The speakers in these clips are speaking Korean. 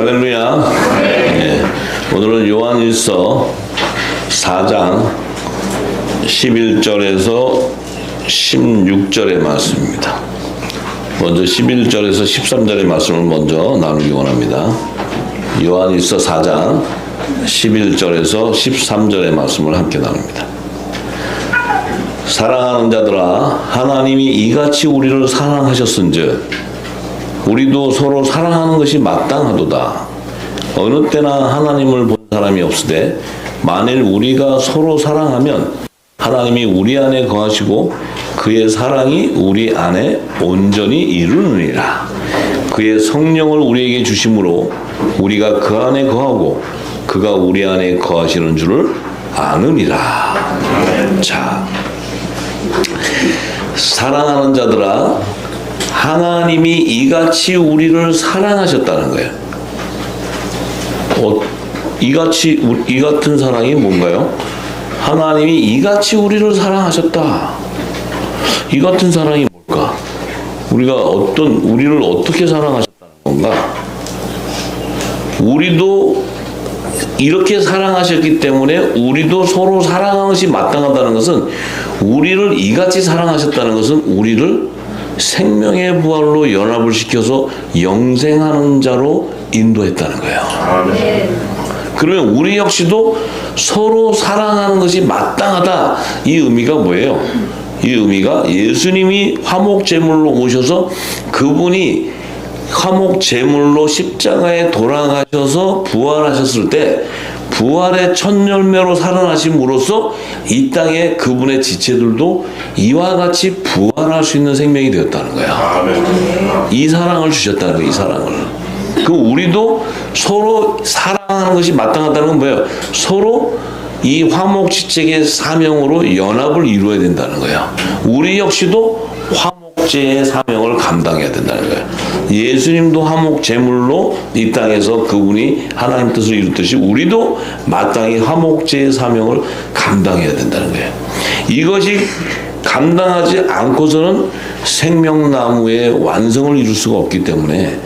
할렐루야. 예, 오늘은 요한일서 4장 11절에서 16절의 말씀입니다. 먼저 11절에서 13절의 말씀을 먼저 나누기 원합니다. 요한일서 4장 11절에서 13절의 말씀을 함께 나눕니다. 사랑하는 자들아, 하나님이 이같이 우리를 사랑하셨은즉 우리도 서로 사랑하는 것이 마땅하도다. 어느 때나 하나님을 본 사람이 없으되 만일 우리가 서로 사랑하면 하나님이 우리 안에 거하시고 그의 사랑이 우리 안에 온전히 이루느니라. 그의 성령을 우리에게 주심으로 우리가 그 안에 거하고 그가 우리 안에 거하시는 줄을 아느니라. 자, 사랑하는 자들아, 하나님이 이같이 우리를 사랑하셨다는 거예요. 이 같은 사랑이 뭔가요? 하나님이 이같이 우리를 사랑하셨다. 이 같은 사랑이 뭘까? 우리를 어떻게 사랑하셨다는 건가? 우리도 이렇게 사랑하셨기 때문에 우리도 서로 사랑하는 것이 마땅하다는 것은, 우리를 이같이 사랑하셨다는 것은 우리를 생명의 부활로 연합을 시켜서 영생하는 자로 인도했다는 거예요. 그러면 우리 역시도 서로 사랑하는 것이 마땅하다. 이 의미가 뭐예요? 이 의미가 예수님이 화목제물로 오셔서 그분이 화목제물로 십자가에 돌아가셔서 부활하셨을 때 부활의 첫 열매로 살아나심으로써 이 땅에 그분의 지체들도 이와 같이 부활할 수 있는 생명이 되었다는 거야. 이 사랑을 주셨다는 거야. 이 사랑을. 그 우리도 서로 사랑하는 것이 마땅하다는 건 뭐예요? 서로 이 화목지책의 사명으로 연합을 이루어야 된다는 거야. 우리 역시도 화목제의 사명을 감당해야 된다는 거예요. 예수님도 화목제물로 이 땅에서 그분이 하나님 뜻을 이루듯이 우리도 마땅히 화목제의 사명을 감당해야 된다는 거예요. 이것이 감당하지 않고서는 생명나무의 완성을 이룰 수가 없기 때문에,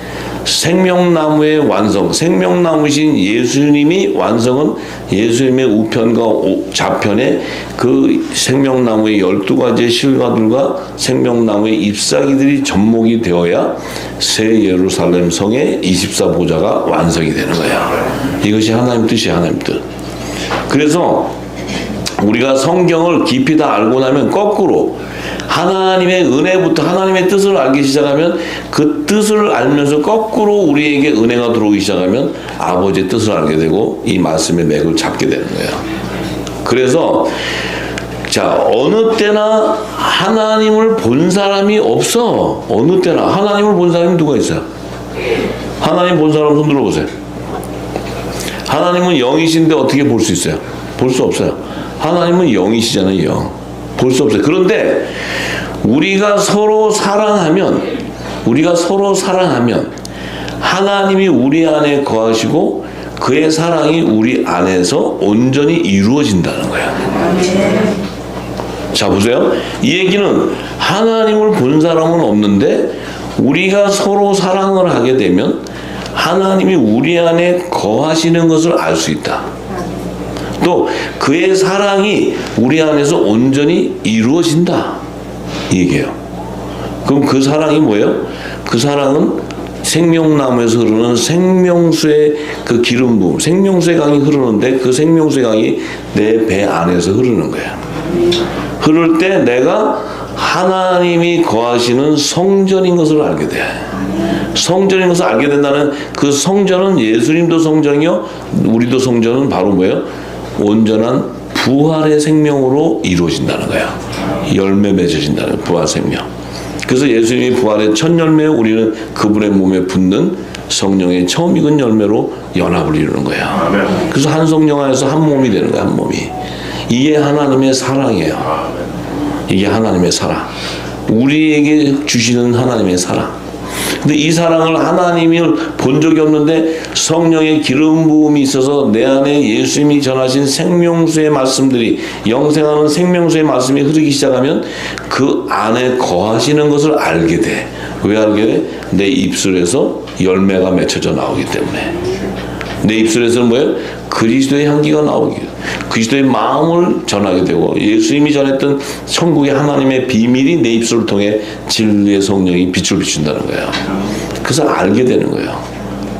생명나무의 완성, 생명나무신 예수님이 완성은 예수님의 우편과 좌편에 그 생명나무의 12가지의 실과들과 생명나무의 잎사귀들이 접목이 되어야 새 예루살렘 성의 24보좌가 완성이 되는 거야. 이것이 하나님 뜻이야, 하나님 뜻. 그래서 우리가 성경을 깊이 다 알고 나면 거꾸로 하나님의 은혜부터, 하나님의 뜻을 알기 시작하면 그 뜻을 알면서 거꾸로 우리에게 은혜가 들어오기 시작하면 아버지의 뜻을 알게 되고 이 말씀의 맥을 잡게 되는 거예요. 그래서 자, 어느 때나 하나님을 본 사람이 없어. 어느 때나 하나님을 본 사람이 누가 있어요? 하나님 본 사람 손 들어보세요. 하나님은 영이신데 어떻게 볼 수 있어요? 볼 수 없어요. 하나님은 영이시잖아요. 영. 볼 수 없어요. 그런데 우리가 서로 사랑하면 하나님이 우리 안에 거하시고 그의 사랑이 우리 안에서 온전히 이루어진다는 거예요. 자, 보세요. 이 얘기는 하나님을 본 사람은 없는데 우리가 서로 사랑을 하게 되면 하나님이 우리 안에 거하시는 것을 알 수 있다. 또 그의 사랑이 우리 안에서 온전히 이루어진다. 이 얘기예요. 그럼 그 사랑이 뭐예요? 그 사랑은 생명나무에서 흐르는 생명수의 그 기름 부음, 생명수의 강이 흐르는데 그 생명수의 강이 내 배 안에서 흐르는 거야. 흐를 때 내가 하나님이 거하시는 성전인 것을 알게 돼. 성전인 것을 알게 된다는 그 성전은 예수님도 성전이요, 우리도 성전은 바로 뭐예요? 온전한 부활의 생명으로 이루어진다는 거야. 열매 맺어진다는 부활 생명. 그래서 예수님이 부활의 첫 열매, 우리는 그분의 몸에 붙는 성령의 처음 익은 열매로 연합을 이루는 거야. 그래서 한 성령 안에서 한 몸이 되는 거야. 한 몸이. 이게 하나님의 사랑이에요. 이게 하나님의 사랑. 우리에게 주시는 하나님의 사랑. 근데 이 사랑을 하나님을 본 적이 없는데 성령의 기름 부음이 있어서 내 안에 예수님이 전하신 생명수의 말씀들이, 영생하는 생명수의 말씀이 흐르기 시작하면 그 안에 거하시는 것을 알게 돼. 왜 알게 돼? 내 입술에서 열매가 맺혀져 나오기 때문에. 내 입술에서는 뭐예요? 그리스도의 향기가 나오기, 그리스도의 마음을 전하게 되고, 예수님이 전했던 천국의 하나님의 비밀이 내 입술을 통해 진리의 성령이 빛을 비춘다는 거예요. 그래서 알게 되는 거예요,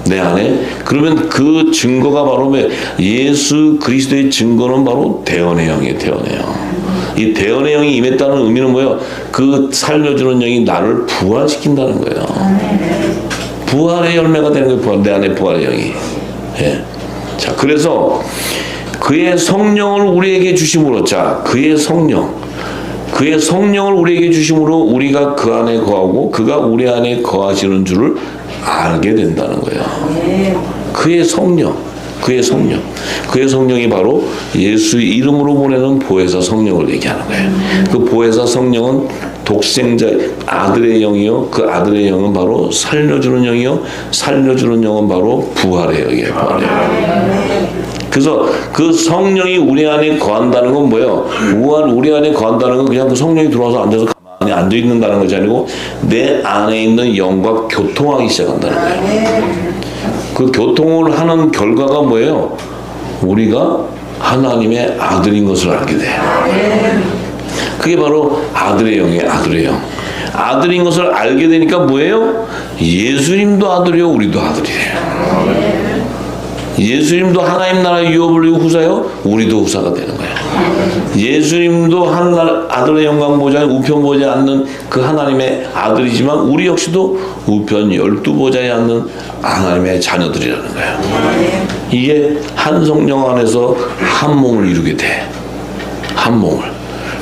내 안에. 그러면 그 증거가 바로 예수 그리스도의 증거는 바로 대언의 영이에요. 대언의 영. 이 대언의 영이 임했다는 의미는 뭐예요? 그 살려주는 영이 나를 부활시킨다는 거예요. 부활의 열매가 되는 거예요. 내 안에 부활의 영이. 예. 자, 그래서 그의 성령을 우리에게 주심으로, 자, 그의 성령을 우리에게 주심으로 우리가 그 안에 거하고 그가 우리 안에 거하시는 줄을 알게 된다는 거예요. 그의 성령이 바로 예수 이름으로 보내는 보혜사 성령을 얘기하는 거예요. 그 보혜사 성령은 독생자 아들의 영이요, 그 아들의 영은 바로 살려주는 영이요, 살려주는 영은 바로 부활의 영이에요. 부활의 영. 그래서 그 성령이 우리 안에 거한다는 건 뭐예요? 우리 안에 거한다는 건 그냥 그 성령이 들어와서 앉아서 가만히 앉아 있는다는 것이 아니고 내 안에 있는 영과 교통하기 시작한다는 거예요. 그 교통을 하는 결과가 뭐예요? 우리가 하나님의 아들인 것을 알게 돼요. 그게 바로 아들의 영이에요. 아들의 영. 아들인 것을 알게 되니까 뭐예요? 예수님도 아들이요, 우리도 아들이에요. 예수님도 하나님 나라의 유업을 이고 후사요, 우리도 후사가 되는 거예요. 예수님도 하늘 아들의 영광 보좌에 우편 보좌에 앉는 그 하나님의 아들이지만 우리 역시도 우편 12보좌에 앉는 하나님의 자녀들이라는 거예요. 이게 한 성령 안에서 한 몸을 이루게 돼. 한 몸을.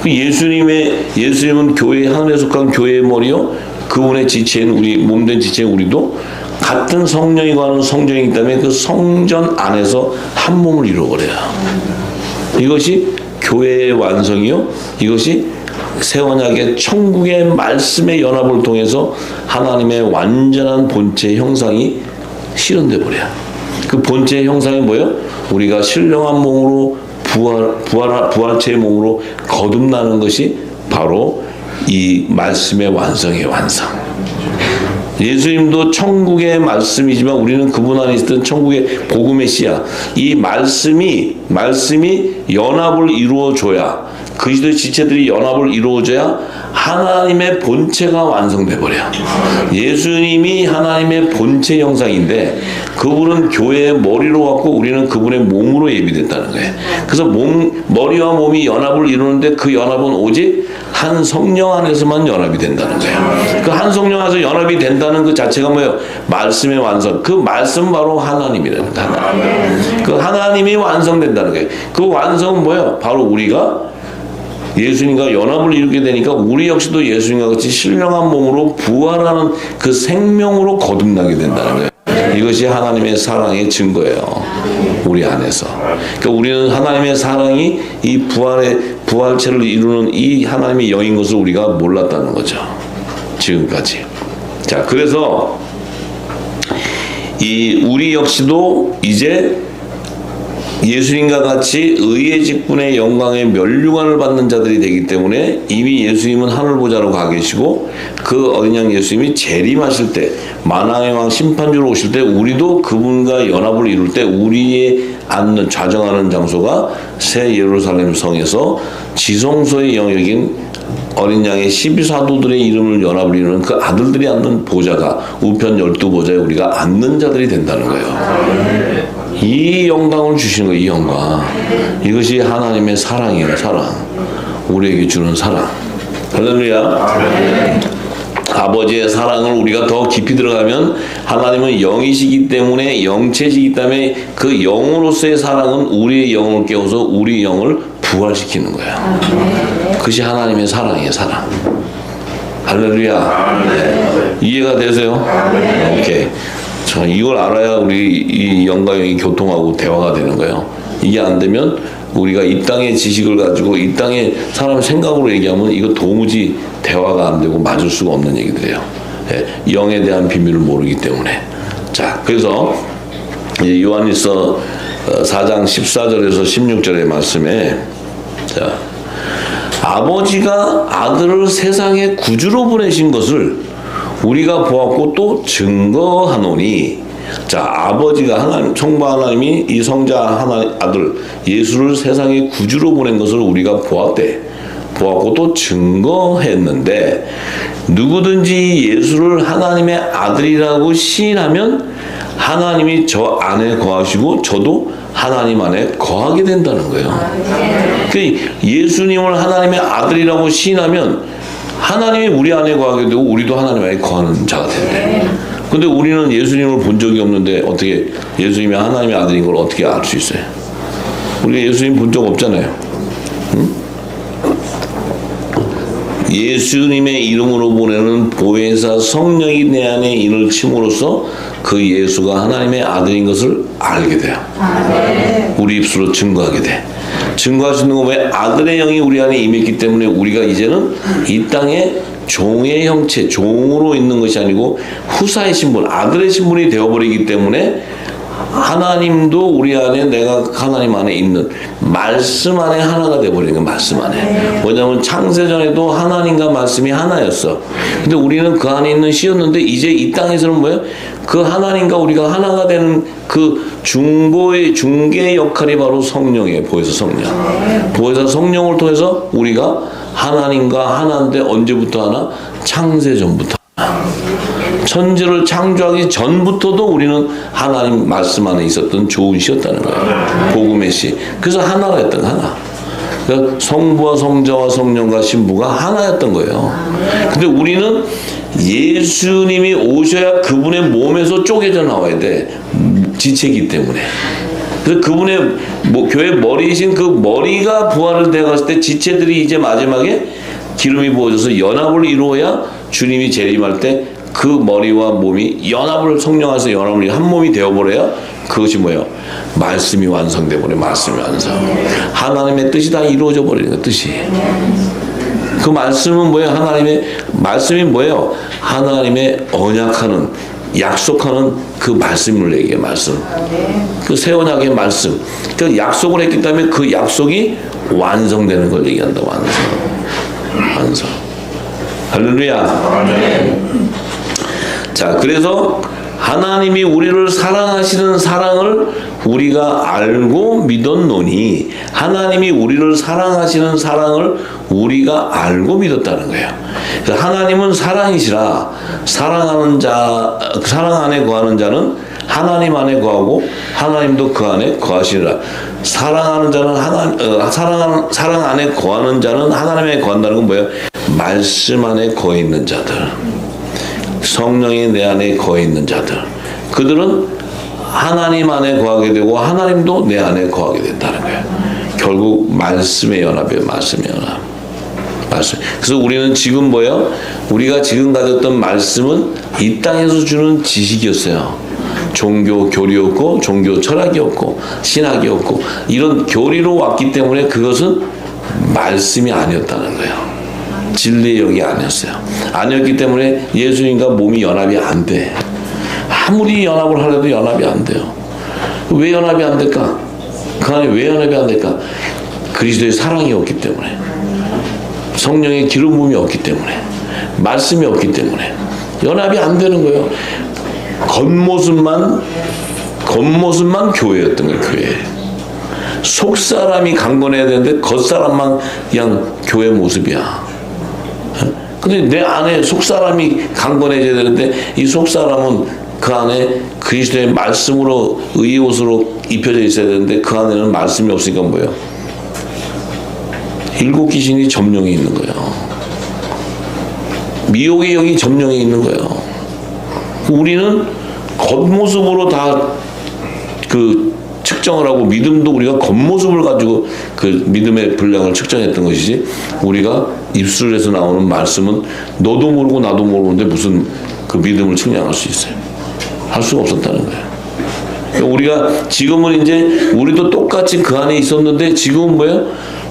예수님은 교회, 하늘에 속한 교회의 머리요, 그분의 지체인 우리, 몸된 지체인 우리도 같은 성령이 거하는 성전이기 때문에 그 성전 안에서 한 몸을 이루어버려요. 이것이 교회의 완성이요, 이것이 새 언약의 천국의 말씀의 연합을 통해서 하나님의 완전한 본체 형상이 실현돼 버려요. 그 본체 형상이 뭐예요? 우리가 신령한 몸으로 부활체의 몸으로 거듭나는 것이 바로 이 말씀의 완성이에요. 완성. 예수님도 천국의 말씀이지만 우리는 그분 안에 있던 천국의 복음의 씨야. 이 말씀이 연합을 이루어줘야, 그리스도의 지체들이 연합을 이루어줘야 하나님의 본체가 완성돼 버려. 예수님이 하나님의 본체 형상인데 그분은 교회의 머리로 갖고 우리는 그분의 몸으로 예비됐다는 거예요. 그래서 머리와 몸이 연합을 이루는데 그 연합은 오직 한 성령 안에서만 연합이 된다는 거예요. 그 한 성령 안에서 연합이 된다는 그 자체가 뭐예요? 말씀의 완성. 그 말씀 바로 하나님이라는 거예요. 하나님. 그 하나님이 완성된다는 거예요. 그 완성은 뭐예요? 바로 우리가 예수님과 연합을 이루게 되니까 우리 역시도 예수님과 같이 신령한 몸으로 부활하는 그 생명으로 거듭나게 된다는 거예요. 이것이 하나님의 사랑의 증거예요. 우리 안에서. 그러니까 우리는 하나님의 사랑이 이 부활체를 이루는 이 하나님의 영인 것을 우리가 몰랐다는 거죠. 지금까지. 자, 그래서 우리 역시도 이제 예수님과 같이 의의 직분의 영광의 면류관을 받는 자들이 되기 때문에 이미 예수님은 하늘보좌로 가 계시고 그 어린 양 예수님이 재림하실 때, 만왕의 왕 심판주로 오실 때 우리도 그분과 연합을 이룰 때 우리의 앉는 좌정하는 장소가 새 예루살렘 성에서 지성소의 영역인 어린 양의 12사도들의 이름을 연합을 이루는 그 아들들이 앉는 보좌가 우편 12보좌에 우리가 앉는 자들이 된다는 거예요. 이 영광을 주시는 거예요. 이 영광. 이것이 하나님의 사랑이에요. 사랑. 우리에게 주는 사랑. 할렐루야. 아버지의 사랑을 우리가 더 깊이 들어가면 하나님은 영이시기 때문에, 영체시기 때문에 그 영으로서의 사랑은 우리의 영을 깨워서 우리 영을 부활시키는 거야. 그것이 하나님의 사랑이에요. 사랑. 할렐루야. 네. 이해가 되세요? 오케이. 자, 이걸 알아야 우리 이 영과 영이 교통하고 대화가 되는 거예요. 이게 안 되면 우리가 이 땅의 지식을 가지고 이 땅의 사람 생각으로 얘기하면 이거 도무지 대화가 안 되고 맞을 수가 없는 얘기들이에요. 예, 영에 대한 비밀을 모르기 때문에. 자, 그래서 요한일서 4장 14절에서 16절의 말씀에, 자, 아버지가 아들을 세상에 구주로 보내신 것을 우리가 보았고 또 증거하노니. 자, 아버지가 하나님, 성부 하나님이 이 성자 하나님 아들 예수를 세상에 구주로 보낸 것을 우리가 보았대. 보았고 또 증거했는데, 누구든지 예수를 하나님의 아들이라고 시인하면 하나님이 저 안에 거하시고 저도 하나님 안에 거하게 된다는 거예요. 예수님을 하나님의 아들이라고 시인하면 하나님이 우리 안에 거하게 되고 우리도 하나님 안에 거하는 자가 된대. 근데 우리는 예수님을 본 적이 없는데 어떻게 예수님이 하나님의 아들인 걸 어떻게 알 수 있어요? 우리가 예수님 본 적 없잖아요. 응? 예수님의 이름으로 보내는 보혜사 성령이 내 안에 인을 침으로써 그 예수가 하나님의 아들인 것을 알게 돼요. 우리 입술로 증거하게 돼. 증거할 수 있는 건 왜? 아들의 영이 우리 안에 임했기 때문에 우리가 이제는 이 땅에 종의 형체, 종으로 있는 것이 아니고 후사의 신분, 아들의 신분이 되어버리기 때문에 하나님도 우리 안에, 내가 하나님 안에 있는 말씀 안에 하나가 되어버리는 거예요. 말씀 안에. 뭐냐면 창세전에도 하나님과 말씀이 하나였어. 근데 우리는 그 안에 있는 씨였는데 이제 이 땅에서는 뭐예요? 그 하나님과 우리가 하나가 되는 그 중개 역할이 바로 성령이에요. 보혜사 성령. 보혜사 성령을 통해서 우리가 하나님과 하나인데 언제부터 하나? 창세전부터. 천지를 창조하기 전부터도 우리는 하나님 말씀 안에 있었던 좋은 씨였다는 거예요. 복음의 씨. 그래서 하나가 했던 거예요. 하나. 그러니까 성부와 성자와 성령과 신부가 하나였던 거예요. 근데 우리는 예수님이 오셔야 그분의 몸에서 쪼개져 나와야 돼. 지체이기 때문에. 그래서 그분의 교회 머리이신 그 머리가 부활을 되어갔을 때 지체들이 이제 마지막에 기름이 부어져서 연합을 이루어야 주님이 재림할 때 그 머리와 몸이 연합을, 성령 안에서 연합을 한 몸이 되어버려야 그것이 뭐예요? 말씀이 완성돼 버려. 말씀이 완성. 하나님의 뜻이 다 이루어져 버리는 거, 뜻이. 그 말씀은 뭐예요? 하나님의 말씀이 뭐예요? 하나님의 언약하는, 약속하는 그 말씀을 얘기해. 말씀. 그 새 언약의 말씀. 그 약속을 했기 때문에 그 약속이 완성되는 걸 얘기한다. 완성. 할렐루야. 자, 그래서 하나님이 우리를 사랑하시는 사랑을 우리가 알고 믿었노니, 하나님이 우리를 사랑하시는 사랑을 우리가 알고 믿었다는 거예요. 그래서 하나님은 사랑이시라. 사랑 안에 거하는 자는 하나님 안에 거하고 하나님도 그 안에 거하시리라. 사랑하는 자는 사랑 안에 거하는 자는 하나님에 거한다는 건 뭐예요? 말씀 안에 거해 있는 자들, 성령이 내 안에 거해 있는 자들, 그들은 하나님 안에 거하게 되고 하나님도 내 안에 거하게 된다는 거예요. 결국 말씀의 연합이에요. 말씀의 연합. 말씀. 그래서 우리는 지금 뭐예요? 우리가 지금 가졌던 말씀은 이 땅에서 주는 지식이었어요. 종교 교리였고, 종교 철학이었고, 신학이었고, 이런 교리로 왔기 때문에 그것은 말씀이 아니었다는 거예요. 진리의 영이 아니었어요. 아니었기 때문에 예수님과 몸이 연합이 안 돼. 아무리 연합을 하려도 연합이 안 돼요. 왜 연합이 안 될까? 그 안에 왜 연합이 안 될까? 그리스도의 사랑이 없기 때문에, 성령의 기름 부음이 없기 때문에, 말씀이 없기 때문에 연합이 안 되는 거예요. 겉모습만 교회였던 거예요. 교회. 속사람이 강건해야 되는데 겉사람만 그냥 교회 모습이야. 근데 내 안에 속사람이 강건해져야 되는데 이 속사람은 그 안에 그리스도의 말씀으로, 의의 옷으로 입혀져 있어야 되는데 그 안에는 말씀이 없으니까 뭐예요? 일곱 귀신이 점령해 있는 거예요. 미혹의 영이 점령해 있는 거예요. 우리는 겉모습으로 다 그 측정을 하고, 믿음도 우리가 겉모습을 가지고 그 믿음의 분량을 측정했던 것이지, 우리가 입술에서 나오는 말씀은 너도 모르고 나도 모르는데 무슨 그 믿음을 측량할 수 있어요? 할 수가 없었다는 거예요. 우리가 지금은 이제 우리도 똑같이 그 안에 있었는데 지금은 뭐예요?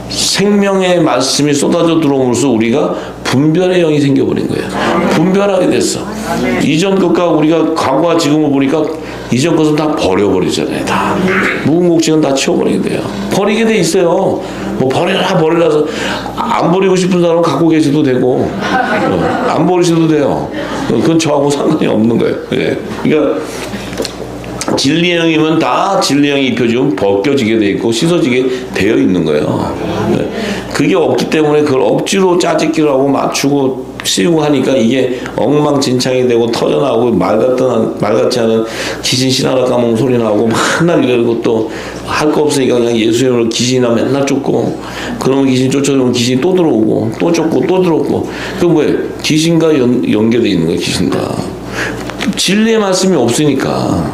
생명의 말씀이 쏟아져 들어옴으로써 우리가 분별의 영이 생겨버린 거예요. 분별하게 됐어. 이전 것과 우리가 과거와 지금을 보니까 이전 것은 다 버려버리잖아요. 다 무궁곡증은 다 치워버리게 돼요. 버리게 돼 있어요. 뭐 버리라서 안 버리고 싶은 사람은 갖고 계셔도 되고 안 버리셔도 돼요. 그건 저하고 상관이 없는 거예요. 예. 그러니까 진리의 영이면 다 진리의 영이 입혀지면 벗겨지게 돼 있고 씻어지게 되어 있는 거예요. 그게 없기 때문에 그걸 억지로 짜집기를 하고 맞추고 씌우고 하니까 이게 엉망진창이 되고 터져나오고 말 같지 않은 귀신 신하라 까먹은 소리 나고 맨날 이러고 또 할 거 없으니까 그냥 예수님으로 귀신이나 맨날 쫓고 그러면 귀신 쫓아오면 귀신이 또 들어오고 또 쫓고 또 들어오고 그 뭐예요? 귀신과 연계되어 있는 거예요. 귀신과 진리의 말씀이 없으니까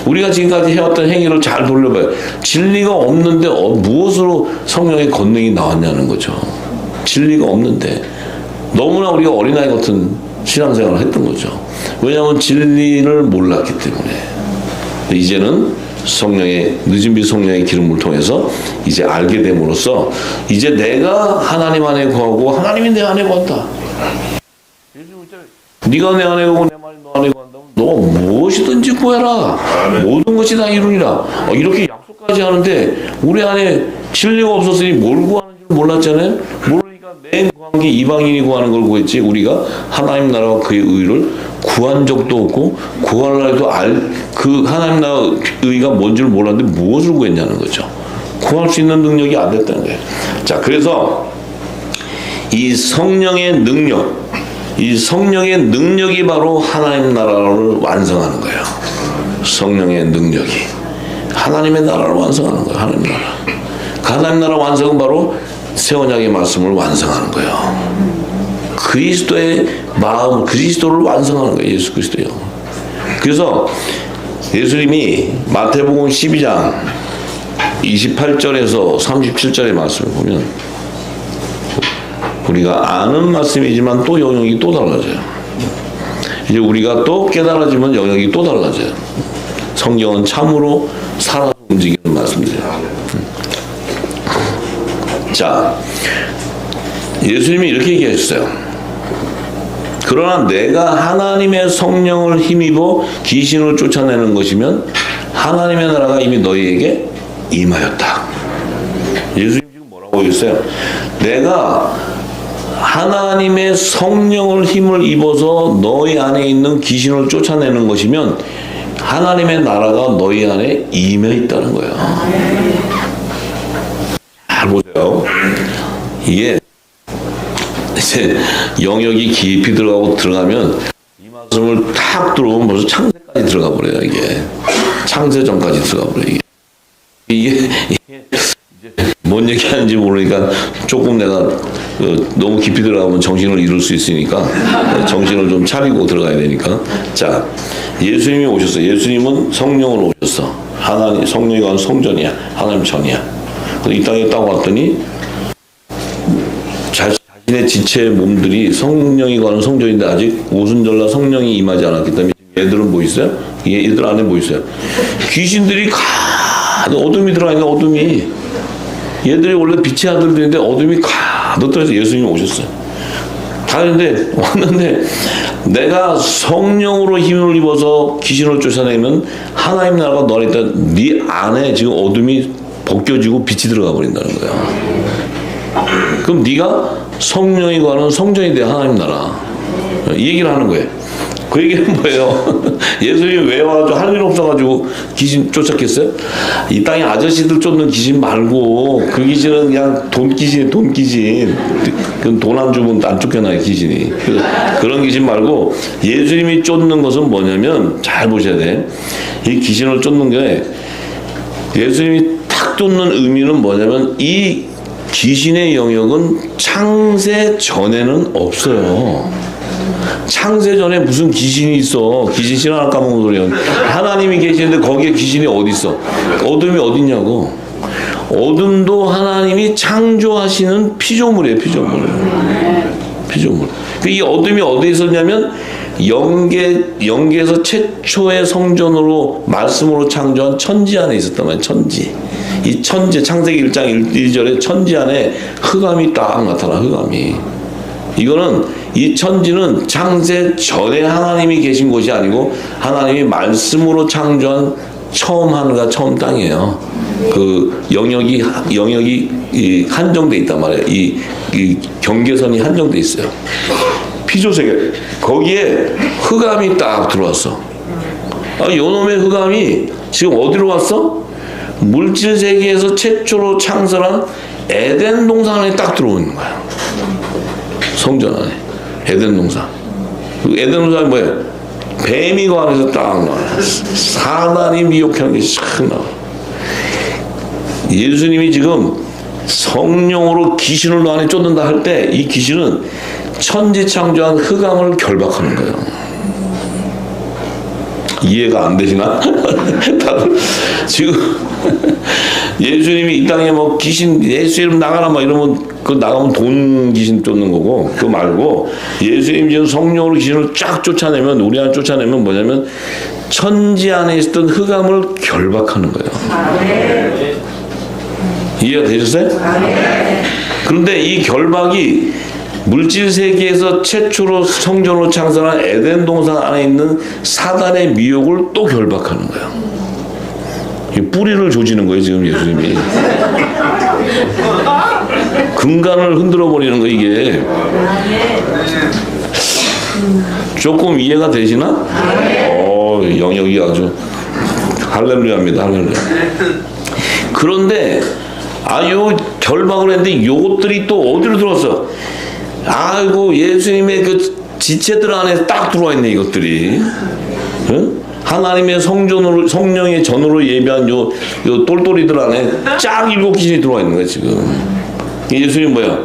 우리가 지금까지 해왔던 행위를 잘 돌려봐요. 진리가 없는데 무엇으로 성령의 권능이 나왔냐는 거죠. 진리가 없는데 너무나 우리가 어린아이 같은 신앙생활을 했던 거죠. 왜냐하면 진리를 몰랐기 때문에. 이제는 늦은 빛 성령의 기름을 통해서 이제 알게 됨으로써 이제 내가 하나님 안에 거하고 하나님이 내 안에 거한다. 네가 내 안에 거고 내 말이 너 안에 거한다면 너 무엇이든지 구해라. 모든 것이 다 이루리라. 이렇게 약속까지 하는데 우리 안에 진리가 없었으니 뭘 구하는지 몰랐잖아요. 모르니까 내 구한 게 이방인이 구하는 걸 구했지 우리가 하나님 나라와 그의 의를 구한 적도 없고 구하려 해도 그 하나님 나라 의가 뭔지를 몰랐는데 무엇을 구했냐는 거죠. 구할 수 있는 능력이 안 됐다는 거예요. 자, 그래서 이 성령의 능력이 바로 하나님 나라를 완성하는 거예요. 성령의 능력이 하나님의 나라를 완성하는 거예요. 하나님 나라. 하나님 나라 완성은 바로 새 언약의 말씀을 완성하는 거예요. 그리스도의 마음, 그리스도를 완성하는 거예요. 예수 그리스도요. 그래서 예수님이 마태복음 12장 28절에서 37절의 말씀을 보면 우리가 아는 말씀이지만 또 영역이 또 달라져요. 이제 우리가 또 깨달아지면 영역이 또 달라져요. 성경은 참으로 살아서 움직이는 말씀이에요. 자, 예수님이 이렇게 얘기했어요. 그러나 내가 하나님의 성령을 힘입어 귀신을 쫓아내는 것이면 하나님의 나라가 이미 너희에게 임하였다. 예수님 지금 뭐라고 했어요? 내가 하나님의 성령을 힘을 입어서 너희 안에 있는 귀신을 쫓아내는 것이면 하나님의 나라가 너희 안에 임해 있다는 거예요. 잘 보세요. 이게 이제 영역이 깊이 들어가면 이 말씀을 탁 들어오면 벌써 창세까지 들어가 버려요. 이게 창세전까지 들어가 버려요. 이게 뭔 얘기하는지 모르니까 조금 내가 너무 깊이 들어가면 정신을 잃을 수 있으니까 정신을 좀 차리고 들어가야 되니까. 자, 예수님이 오셨어요. 예수님은 성령으로 오셨어. 하나님 성령이 관 성전이야. 하나님 전이야. 이 땅에 딱 왔더니 자신의 지체의 몸들이 성령이 관한 성전인데 아직 오순절날 성령이 임하지 않았기 때문에 얘들은 뭐 있어요? 얘들 안에 뭐 있어요? 귀신들이 가득 어둠이 들어가 있는 어둠이 얘들이 원래 빛의 아들들인데 어둠이 가득 들어서 예수님이 오셨어요. 왔는데 내가 성령으로 힘을 입어서 귀신을 쫓아내면 하나님 나라가 너네 있다. 네 안에 지금 어둠이 벗겨지고 빛이 들어가 버린다는 거야. 그럼 네가 성령이 관한 성전이 돼. 하나님 나라. 이 얘기를 하는 거예요. 그 얘기는 뭐예요? 예수님이 왜 와가지고 할 일 없어가지고 귀신 쫓았겠어요? 이 땅에 아저씨들 쫓는 귀신 말고 그 귀신은 그냥 돈 귀신이에요. 돈 귀신. 그럼 돈 안 주면 안 쫓겨나요. 귀신이. 그런 귀신 말고 예수님이 쫓는 것은 뭐냐면 잘 보셔야 돼. 이 귀신을 쫓는 게 예수님이 탁 쫓는 의미는 뭐냐면 이 귀신의 영역은 창세 전에는 없어요. 창세 전에 무슨 귀신이 있어? 귀신 신하나 까먹은 소리야. 하나님이 계시는데 거기에 귀신이 어디 있어? 어둠이 어딨냐고. 어둠도 하나님이 창조하시는 피조물이에요. 피조물. 이 어둠이 어디에 있었냐면 영계에서 최초의 성전으로 말씀으로 창조한 천지 안에 있었단 말이에요. 천지. 이 천지 창세기 1장 1절에 천지 안에 흑암이 딱 나타나. 흑암이. 이거는 이 천지는 창세 전에 하나님이 계신 곳이 아니고 하나님이 말씀으로 창조한 처음 하늘과 처음 땅이에요. 그 영역이 한정돼 있단 말이에요. 이 경계선이 한정돼 있어요. 피조세계 거기에 흑암이 딱 들어왔어. 요놈의 흑암이 지금 어디로 왔어? 물질 세계에서 최초로 창설한 에덴 동산 안에 딱 들어오는 거야. 성전 안에 에덴 동산. 에덴 동산이 뭐야? 뱀이 그 안에서 딱 나와. 사단이 미혹하는 게 싹 나와. 예수님이 지금 성령으로 귀신을 너 안에 쫓는다 할 때 이 귀신은 천지 창조한 흑암을 결박하는 거예요. 이해가 안 되시나? 다들 지금 예수님이 이 땅에 뭐 귀신 예수 이름 나가라 막 이러면 그 나가면 돈 귀신 쫓는 거고 그거 말고 예수님 지금 성령으로 귀신을 쫙 쫓아내면 우리 안에 쫓아내면 뭐냐면 천지 안에 있었던 흑암을 결박하는 거예요. 이해가 되셨어요? 그런데 이 결박이 물질 세계에서 최초로 성전으로 창설한 에덴 동산 안에 있는 사단의 미혹을 또 결박하는 거예요. 뿌리를 조지는 거예요, 지금 예수님이. 근간을 흔들어 버리는 거 이게. 조금 이해가 되시나? 영역이 아주 할렐루야입니다, 할렐루야. 그런데 요 결박을 했는데 요것들이 또 어디로 들어왔어? 아이고 예수님의 그 지체들 안에 딱 들어와 있네 이것들이. 응? 하나님의 성령의 전으로 예비한 요 똘똘이들 안에 쫙 7 귀신이 들어와 있는 거야 지금. 예수님 뭐야?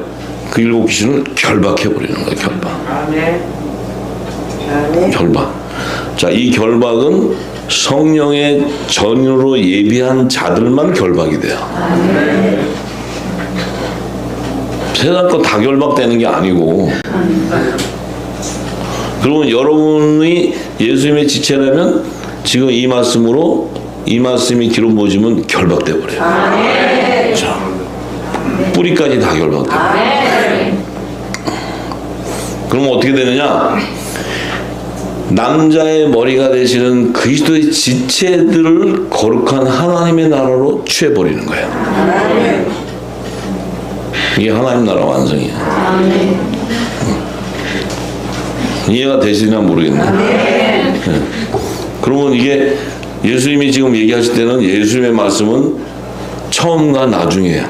그 7 귀신을 결박해 버리는 거야 결박. 결박. 자, 이 결박은 성령의 전으로 예비한 자들만 결박이 돼요. 세상 거 다 결박되는 게 아니고. 그러면 여러분이 예수님의 지체라면 지금 이 말씀으로 이 말씀이 기록 모지면 결박돼 버려요. 자, 뿌리까지 다 결박돼 버려요. 그러면 어떻게 되느냐? 남자의 머리가 되시는 그리스도의 지체들을 거룩한 하나님의 나라로 취해버리는 거예요. 이게 하나님 나라 완성이야. 이해가 되시나 모르겠네. 네. 그러면 이게 예수님이 지금 얘기하실 때는 예수님의 말씀은 처음과 나중이에요.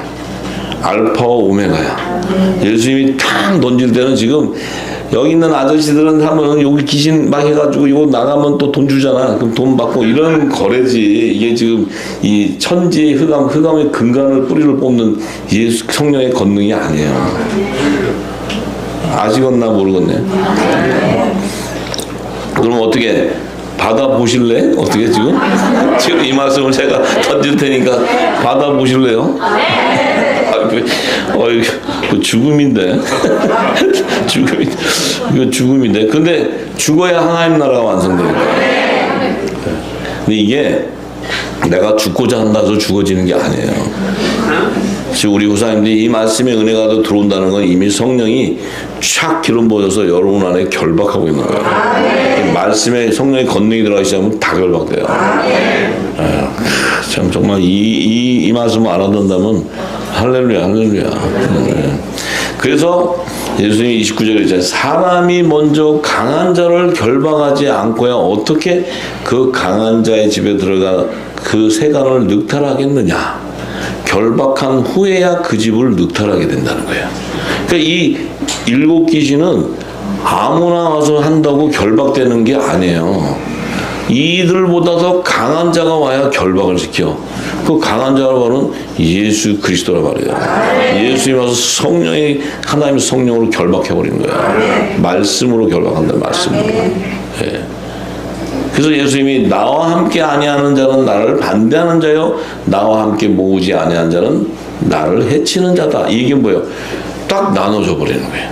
알파와 오메가야. 예수님이 탁 던질 때는 지금 여기 있는 아저씨들은 하면 여기 귀신 막 해가지고 이거 나가면 또 돈 주잖아. 그럼 돈 받고 이런 거래지. 이게 지금 이 천지의 흑암의 근간을 뿌리를 뽑는 예수 성령의 권능이 아니에요. 아시겠나 모르겠네. 그럼 어떻게 받아보실래? 어떻게 지금 이 말씀을 제가 던질 테니까 받아보실래요? 이거 죽음인데. 이거 죽음인데. 근데 죽어야 하나님 나라가 완성되는 거예요. 근데 이게 내가 죽고자 한다고 죽어지는 게 아니에요. 지금 우리 후사님들이 이 말씀의 은혜가 더 들어온다는 건 이미 성령이 촥 기름 부어져서 여러분 안에 결박하고 있는 거예요. 말씀에 성령의 권능이 들어가기 시작하면 다 결박돼요. 참 정말 이 말씀을 알아듣는다면 할렐루야 할렐루야. 그래서 예수님이 29절에 이제 사람이 먼저 강한 자를 결박하지 않고야 어떻게 그 강한 자의 집에 들어가 그 세간을 늑탈하겠느냐. 결박한 후에야 그 집을 늑탈하게 된다는 거예요. 그러니까 이 7 귀신은 아무나 와서 한다고 결박되는 게 아니에요. 이들보다 더 강한 자가 와야 결박을 시켜. 그 강한 자로 말은 예수 그리스도라 말이에요. 예수님 와서 하나님의 성령으로 결박해버리는 거야. 말씀으로 결박한다. 말씀으로. 예. 그래서 예수님이 나와 함께 아니하는 자는 나를 반대하는 자요 나와 함께 모으지 아니하는 자는 나를 해치는 자다. 이게 뭐예요? 딱 나눠져 버리는 거예요.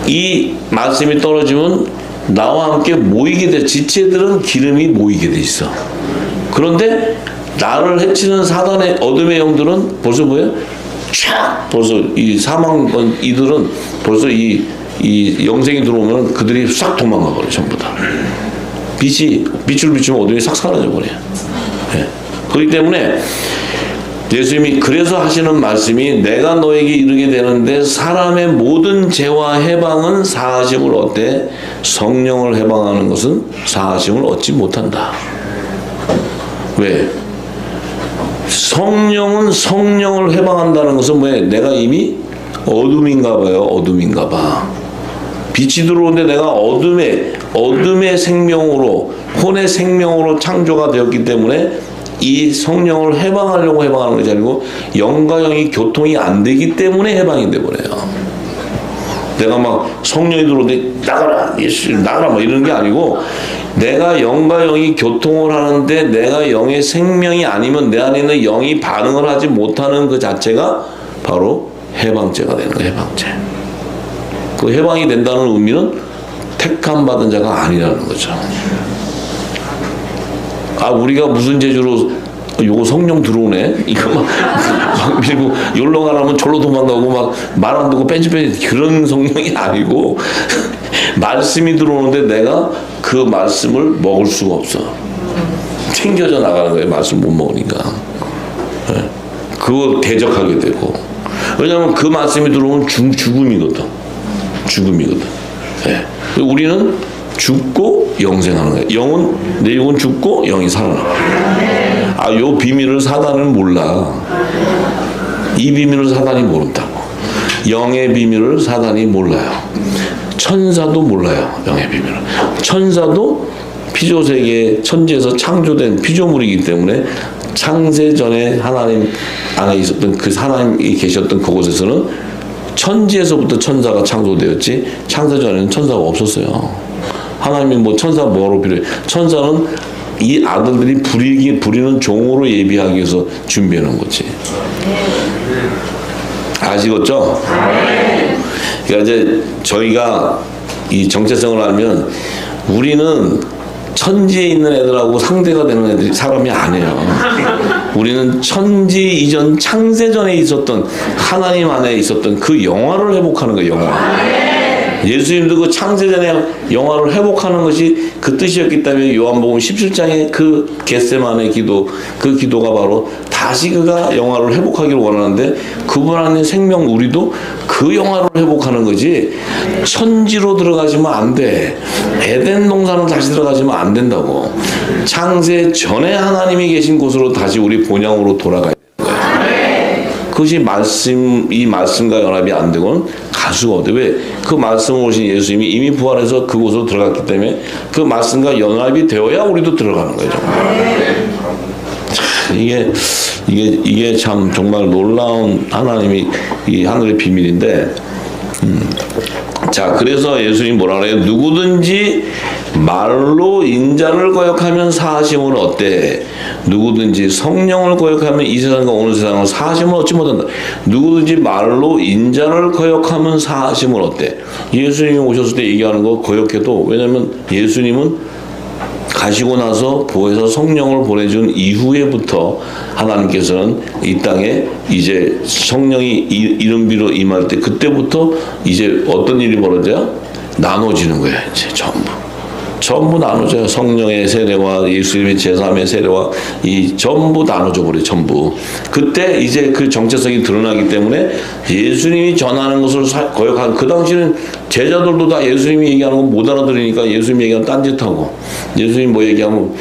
이 말씀이 떨어지면 나와 함께 모이게 돼. 지체들은 기름이 모이게 돼 있어. 그런데 나를 해치는 사단의 어둠의 영들은 벌써 뭐예요? 촥 벌써 이 사망 이들은 벌써 이 영생이 들어오면 그들이 싹 도망가 버려 전부 다. 빛을 비추면 어둠이 싹 사라져 버려요. 예. 그렇기 때문에 예수님이 그래서 하시는 말씀이 내가 너에게 이르게 되는데 사람의 모든 죄와 해방은 사하심을 얻되 성령을 해방하는 것은 사하심을 얻지 못한다. 왜? 성령은 성령을 해방한다는 것은 뭐예요? 내가 이미 어둠인가 봐요. 어둠인가 봐. 빛이 들어오는데 내가 어둠의 생명으로 혼의 생명으로 창조가 되었기 때문에 이 성령을 해방하려고 해방하는 것이 아니고 영과 영이 교통이 안 되기 때문에 해방이 돼버려요. 내가 막 성령이 들어오는데 나가라 예수 나가라 뭐 이러는 게 아니고 내가 영과 영이 교통을 하는데 내가 영의 생명이 아니면 내 안에 있는 영이 반응을 하지 못하는 그 자체가 바로 해방죄가 되는 거예요. 해방죄. 그 해방이 된다는 의미는 택함 받은 자가 아니라는 거죠. 아 우리가 무슨 재주로 요거 성령 들어오네 이거 막 밀고 여기로 가라면 절로 도망가고 막 말 안 듣고 뺀지 그런 성령이 아니고 말씀이 들어오는데 내가 그 말씀을 먹을 수가 없어. 튕겨져 나가는 거예요. 말씀 못 먹으니까. 네. 그거 대적하게 되고 왜냐하면 그 말씀이 들어오면 죽음이거든. 죽음이거든. 네. 우리는 죽고 영생하는 거예요. 영은 내 영은 죽고 영이 살아나. 아, 요 비밀을 사단은 몰라. 이 비밀을 사단이 모른다고. 영의 비밀을 사단이 몰라요. 천사도 몰라요. 영의 비밀을. 천사도 피조세계 천지에서 창조된 피조물이기 때문에 창세 전에 하나님 안에 있었던 그 하나님이 계셨던 그곳에서는 천지에서부터 천사가 창조되었지 창세 전에는 천사가 없었어요. 하나님이 뭐 천사 뭐로 필요해? 천사는 이 아들들이 부리는 종으로 예비하기 위해서 준비해 놓은 거지. 아시겠죠? 그러니까 이제 저희가 이 정체성을 알면 우리는 천지에 있는 애들하고 상대가 되는 애들이 사람이 아니에요. 우리는 천지 이전 창세 전에 있었던 하나님 안에 있었던 그 영화를 회복하는 거예요. 영화. 예수님도 그 창세전에 영화를 회복하는 것이 그 뜻이었기 때문에 요한복음 17장의 그 겟세마네 기도 그 기도가 바로 다시 그가 영화를 회복하기를 원하는데 그분 안에 생명 우리도 그 영화를 회복하는 거지 천지로 들어가시면 안 돼. 에덴 동산으로 다시 들어가시면 안 된다고. 창세 전에 하나님이 계신 곳으로 다시 우리 본향으로 돌아가야 되는 거예요. 그것이 이 말씀과 연합이 안 되고는 갈 수가 없대. 왜? 그 말씀을 오신 예수님이 이미 부활해서 그곳으로 들어갔기 때문에 그 말씀과 연합이 되어야 우리도 들어가는 거예요. 참, 이게 참 정말 놀라운 하나님이 이 하늘의 비밀인데. 자, 그래서 예수님이 뭐라 그래요? 누구든지 말로 인자를 거역하면 사하심은 어때? 누구든지 성령을 거역하면 이 세상과 오는 세상을 사하심을 얻지 못한다. 누구든지 말로 인자를 거역하면 사하심은 어때? 예수님이 오셨을 때 얘기하는 거 거역해도 왜냐면 예수님은 가시고 나서 보혜사 성령을 보내준 이후에부터 하나님께서는 이 땅에 이제 성령이 이른비로 임할 때 그때부터 이제 어떤 일이 벌어져요? 나눠지는 거예요. 이제 전부 나눠져요. 성령의 세례와 예수님의 제3의 세례와 이 전부 나눠져 버려요. 전부. 그때 이제 그 정체성이 드러나기 때문에 예수님이 전하는 것을 거역한 그 당시는 제자들도 다 예수님이 얘기하는 거 못 알아들으니까 예수님 얘기하면 딴짓하고 예수님 뭐 얘기하면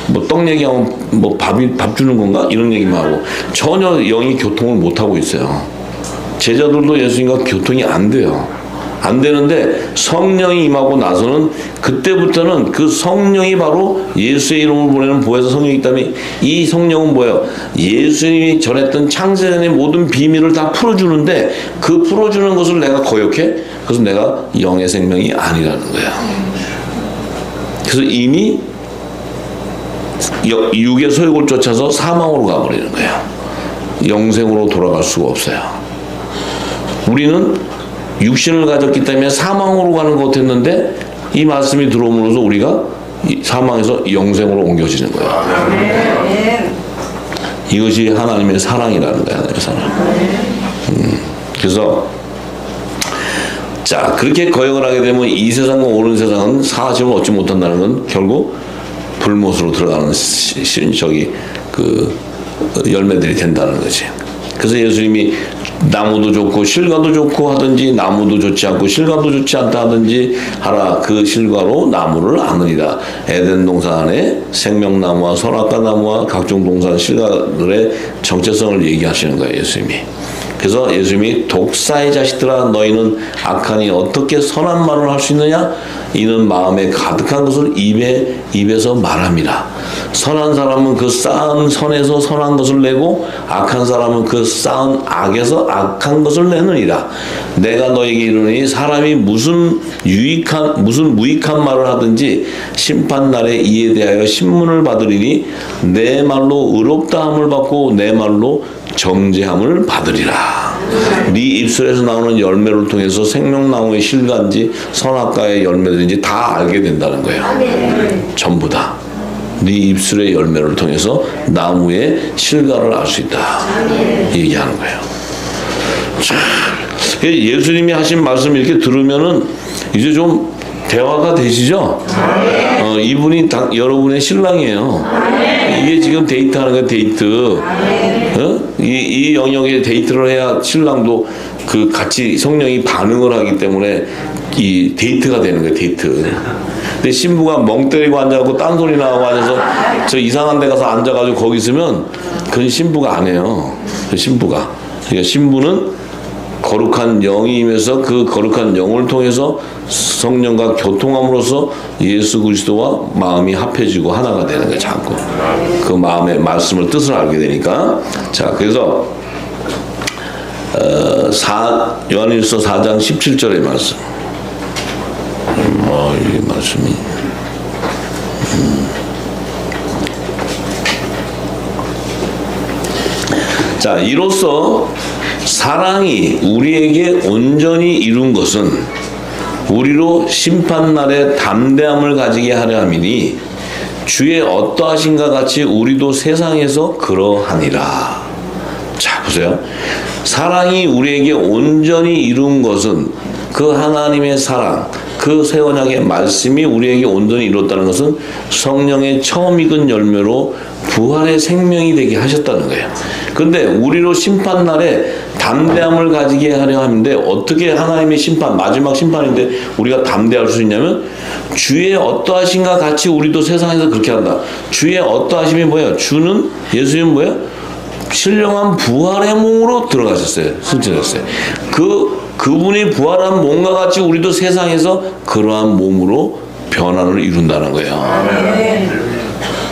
뭐 떡 얘기하면 뭐 밥 주는 건가? 이런 얘기만 하고 전혀 영이 교통을 못 하고 있어요. 제자들도 예수님과 교통이 안 돼요. 안 되는데 성령이 임하고 나서는 그때부터는 그 성령이 바로 예수의 이름을 보내는 보혜사 성령이기 때문에 이 성령은 뭐예요? 예수님이 전했던 창세전의 모든 비밀을 다 풀어주는데 그 풀어주는 것을 내가 거역해? 그래서 내가 영의 생명이 아니라는 거야. 그래서 이미 육의 소욕을 쫓아서 사망으로 가버리는 거야. 영생으로 돌아갈 수가 없어요. 우리는 육신을 가졌기 때문에 사망으로 가는 것 같았는데 이 말씀이 들어오면서 우리가 사망에서 영생으로 옮겨지는 거예요. 이것이 하나님의 사랑이라는 거예요. 하나님의 사랑. 그래서 자 그렇게 거역을 하게 되면 이 세상과 오는 세상은 사심을 얻지 못한다는 건 결국 불못으로 들어가는 그 열매들이 된다는 거지. 그래서 예수님이 나무도 좋고 실과도 좋고 하든지 나무도 좋지 않고 실과도 좋지 않다 하든지 하라. 그 실과로 나무를 아느니라. 에덴 동산 안에 생명나무와 선악과 나무와 각종 동산 실과들의 정체성을 얘기하시는 거예요, 예수님이. 그래서 예수님이 독사의 자식들아 너희는 악하니 어떻게 선한 말을 할 수 있느냐? 이는 마음에 가득한 것을 입에서 말함이라. 선한 사람은 그 쌓은 선에서 선한 것을 내고 악한 사람은 그 쌓은 악에서 악한 것을 내느니라. 내가 너에게 이르노니 사람이 무슨 무익한 말을 하든지 심판날에 이에 대하여 신문을 받으리니 내 말로 의롭다함을 받고 내 말로 정죄함을 받으리라. 네 입술에서 나오는 열매를 통해서 생명나무의 실과인지 선악과의 열매들인지 다 알게 된다는 거예요. 전부 다. 네 입술의 열매를 통해서 나무의 실과를 알 수 있다. 얘기하는 거예요. 자, 예수님이 하신 말씀 이렇게 들으면은 이제 좀 대화가 되시죠? 이분이 여러분의 신랑이에요. 이게 지금 데이트하는 거예요, 데이트. 이 영역에 데이트를 해야 신랑도 그 같이 성령이 반응을 하기 때문에 이 데이트가 되는 거예요, 데이트. 근데 신부가 멍 때리고 앉아갖고 딴소리 나고 앉아서 저 이상한 데 가서 앉아가지고 거기 있으면 그건 신부가 아니에요. 그 신부가. 그러니까 신부는 거룩한 영이 임해서 그 거룩한 영을 통해서 성령과 교통함으로써 예수 그리스도와 마음이 합해지고 하나가 되는 거예요. 자꾸 그 마음의 말씀을 뜻을 알게 되니까. 자, 그래서 요한일서 4장 17절의 말씀. 이 말씀이 자, 이로써 사랑이 우리에게 온전히 이룬 것은 우리로 심판날에 담대함을 가지게 하려 함이니 주의 어떠하신가 같이 우리도 세상에서 그러하니라. 자, 보세요. 사랑이 우리에게 온전히 이룬 것은 그 하나님의 사랑, 그 새 언약의 말씀이 우리에게 온전히 이뤘다는 것은 성령의 처음 익은 열매로 부활의 생명이 되게 하셨다는 거예요. 근데 우리로 심판날에 담대함을 가지게 하려 하는데 어떻게 하나님의 심판, 마지막 심판인데 우리가 담대할 수 있냐면 주의 어떠하신가 같이 우리도 세상에서 그렇게 한다. 주의 어떠하심이 뭐예요? 주는 예수님 뭐예요? 신령한 부활의 몸으로 들어가셨어요. 승천했어요. 그분이 부활한 몸과 같이 우리도 세상에서 그러한 몸으로 변화를 이룬다는 거예요.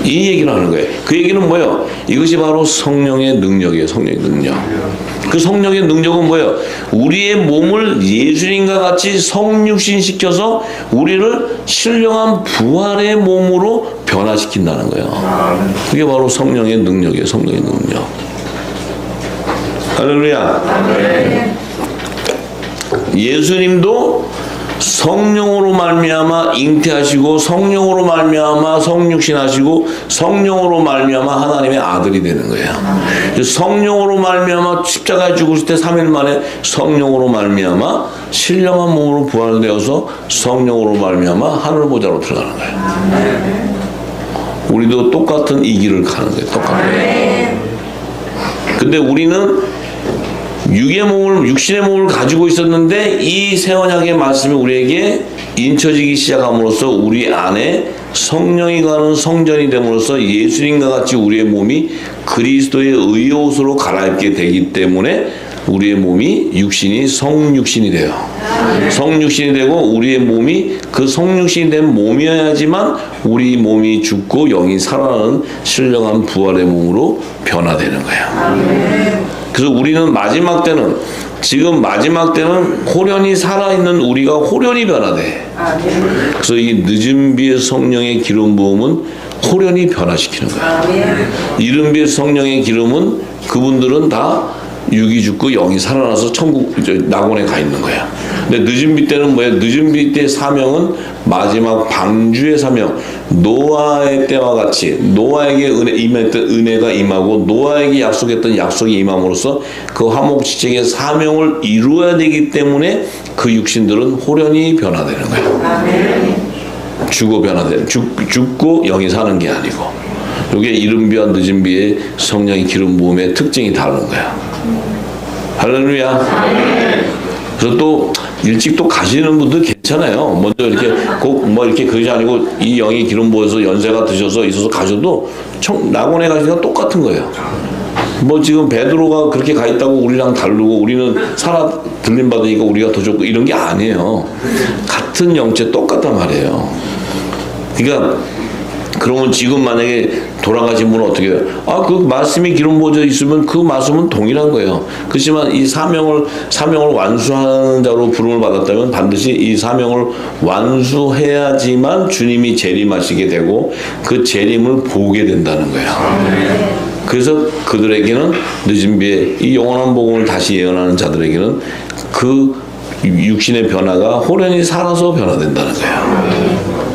이 얘기를 하는 거예요. 그 얘기는 뭐예요? 이것이 바로 성령의 능력이에요. 성령의 능력. 그 성령의 능력은 뭐예요? 우리의 몸을 예수님과 같이 성육신시켜서 우리를 신령한 부활의 몸으로 변화시킨다는 거예요. 그게 바로 성령의 능력이에요. 성령의 능력. 할렐루야. 예수님도 성령으로 말미암아 잉태하시고 성령으로 말미암아 성육신하시고 성령으로 말미암아 하나님의 아들이 되는 거예요. 성령으로 말미암아 십자가에 죽으실 때 3일 만에 성령으로 말미암아 신령한 몸으로 부활되어서 성령으로 말미암아 하늘 보좌로 들어가는 거예요. 우리도 똑같은 이 길을 가는 거예요. 똑같은. 근데 우리는 육신의 몸을 가지고 있었는데 이 새 언약의 말씀이 우리에게 인쳐지기 시작함으로써 우리 안에 성령이 가는 성전이 됨으로써 예수님과 같이 우리의 몸이 그리스도의 의의 옷으로 갈아입게 되기 때문에 우리의 몸이 육신이 성육신이 돼요. 성육신이 되고 우리의 몸이 그 성육신이 된 몸이어야지만 우리 몸이 죽고 영이 살아나는 신령한 부활의 몸으로 변화되는 거예요. 그래서 우리는 마지막 때는 지금 마지막 때는 호련히 살아있는 우리가 호련히 변화돼. 그래서 이 늦은 비의 성령의 기름 부음은 호련히 변화시키는 거야. 이른 비의 성령의 기름은 그분들은 다 육이 죽고 영이 살아나서 천국 낙원에 가 있는 거야. 근데 늦은 비 때는 뭐야? 늦은 비 때의 사명은 마지막 방주의 사명. 노아의 때와 같이 노아에게 임했던 은혜가 임하고 노아에게 약속했던 약속이 임함으로써 그 화목지책의 사명을 이루어야 되기 때문에 그 육신들은 호련히 변화되는 거야. 죽고 변화돼. 죽고 영이 사는 게 아니고. 이게 이른 비와 늦은 비의 성령의 기름 부음의 특징이 다른 거야. 할렐루야. 그래서 또 일찍 또 가시는 분들 괜찮아요. 먼저 이렇게 꼭 뭐 이렇게 그것이 아니고 이 영이 기름 부어서 연세가 드셔서 있어서 가셔도 낙원에 가시니까 똑같은 거예요. 뭐 지금 베드로가 그렇게 가 있다고 우리랑 다르고 우리는 살아 들림 받으니까 우리가 더 좋고 이런 게 아니에요. 같은 영체 똑같단 말이에요. 그러니까 그러면 지금 만약에 돌아가신 분은 어떻게 해요? 그 말씀이 기름 부어져 있으면 그 말씀은 동일한 거예요. 그렇지만 이 사명을 완수하는 자로 부름을 받았다면 반드시 이 사명을 완수해야지만 주님이 재림하시게 되고 그 재림을 보게 된다는 거예요. 그래서 그들에게는 늦은 비에 이 영원한 복음을 다시 예언하는 자들에게는 그 육신의 변화가 호련히 살아서 변화된다는 거예요.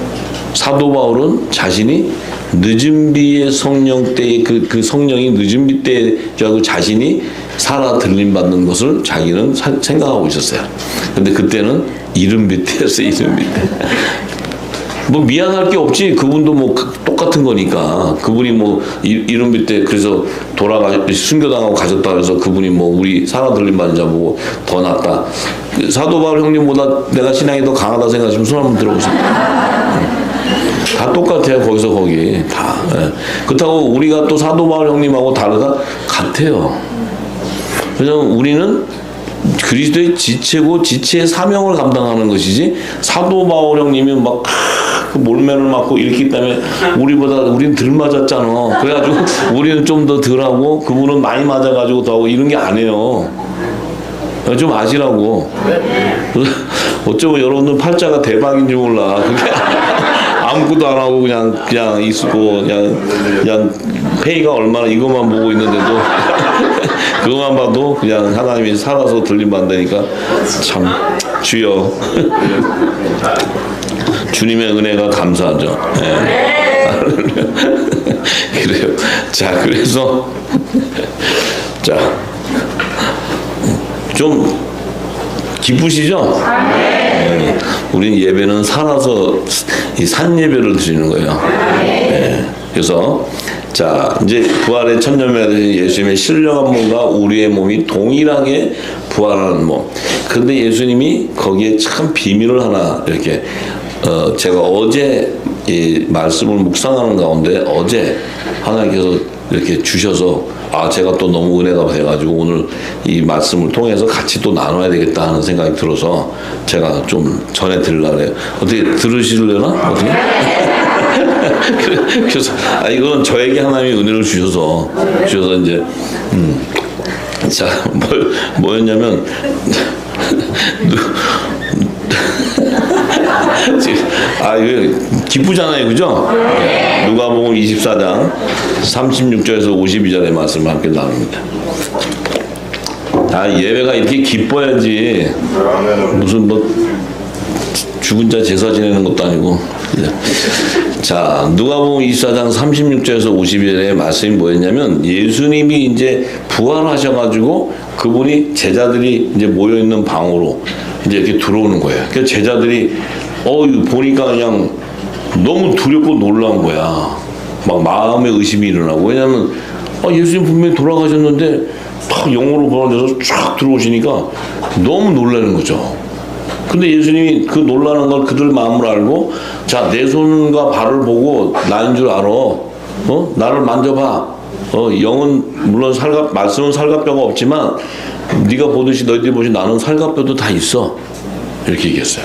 사도 바울은 자신이 늦은 비의 성령 때의 그 성령이 늦은 비 때 자신이 살아 들림 받는 것을 자기는 생각하고 있었어요. 근데 그때는 이른 비 때였어요. 이른 비 때. 뭐 미안할 게 없지. 그분도 뭐 똑같은 거니까. 그분이 뭐 이른 비 때 그래서 순교당하고 가셨다 그래서 그분이 뭐 우리 살아 들림 받는 자 보고 더 낫다. 사도 바울 형님보다 내가 신앙이 더 강하다 생각하시면 손 한번 들어보세요. 다 똑같아요. 거기서 거기 다. 그렇다고 우리가 또 사도 바울 형님하고 다르다? 같아요. 그래서 우리는 그리스도의 지체고 지체의 사명을 감당하는 것이지 사도 바울 형님이 막 몰매를 맞고 이렇기 때문에 우리는 덜 맞았잖아. 그래가지고 우리는 좀 더 덜하고 그분은 많이 맞아가지고 더 하고 이런 게 아니에요. 좀 아시라고. 어쩌면 여러분들 팔자가 대박인 줄 몰라. 그게 아무것도 안 하고 그냥 있고 그냥 페이가 얼마나 이것만 보고 있는데도 그것만 봐도 그냥 하나님이 살아서 들림 받다니까 참 주여 주님의 은혜가 감사하죠. 네. 그래요. 자 그래서 좀 기쁘시죠? 네. 우리는 예배는 살아서 이 산 예배를 드리는 거예요. 네. 그래서 이제 부활의 천년매가 되신 예수님의 신령한 몸과 우리의 몸이 동일하게 부활하는 몸. 그런데 예수님이 거기에 참 비밀을 하나 이렇게 제가 어제 이 말씀을 묵상하는 가운데 어제 하나님께서 이렇게 주셔서 제가 또 너무 은혜가 돼가지고 오늘 이 말씀을 통해서 같이 또 나눠야 되겠다 하는 생각이 들어서 제가 좀 전해드리려고 해요. 어떻게 들으시려나? 어떻게? 그래서 이건 저에게 하나님이 은혜를 주셔서 이제 뭐였냐면 이거 기쁘잖아요, 그죠? 누가복음 24장 36절에서 52절의 말씀을 함께 나눕니다. 예배가 이렇게 기뻐야지 무슨 뭐 죽은 자 제사 지내는 것도 아니고. 자, 누가복음 24장 36절에서 52절의 말씀이 뭐였냐면 예수님이 이제 부활하셔가지고 그분이 제자들이 이제 모여 있는 방으로 이제 이렇게 들어오는 거예요. 그래서 제자들이 보니까 그냥 너무 두렵고 놀라운 거야. 막 마음의 의심이 일어나고. 왜냐면 예수님 분명히 돌아가셨는데 탁 영으로 부활해서 쫙 들어오시니까 너무 놀라는 거죠. 근데 예수님이 그 놀라는 걸 그들 마음으로 알고 내 손과 발을 보고 나인 줄 알아. 나를 만져봐. 영은 물론 말씀은 살갑뼈가 없지만 네가 보듯이 너희들이 보시 나는 살갑뼈도 다 있어. 이렇게 얘기했어요.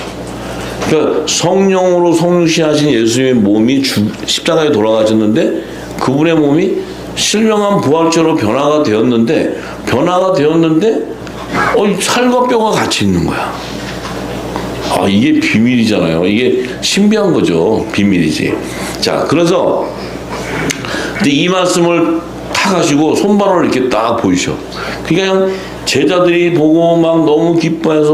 그러니까 성령으로 성육신하신 예수님의 몸이 십자가에 돌아가셨는데 그분의 몸이 신령한 부활체로 변화가 되었는데 살과 뼈가 같이 있는 거야. 이게 비밀이잖아요. 이게 신비한 거죠. 비밀이지. 자, 그래서 이 말씀을 탁 하시고 손발을 이렇게 딱 보이셔. 그냥 제자들이 보고 막 너무 기뻐해서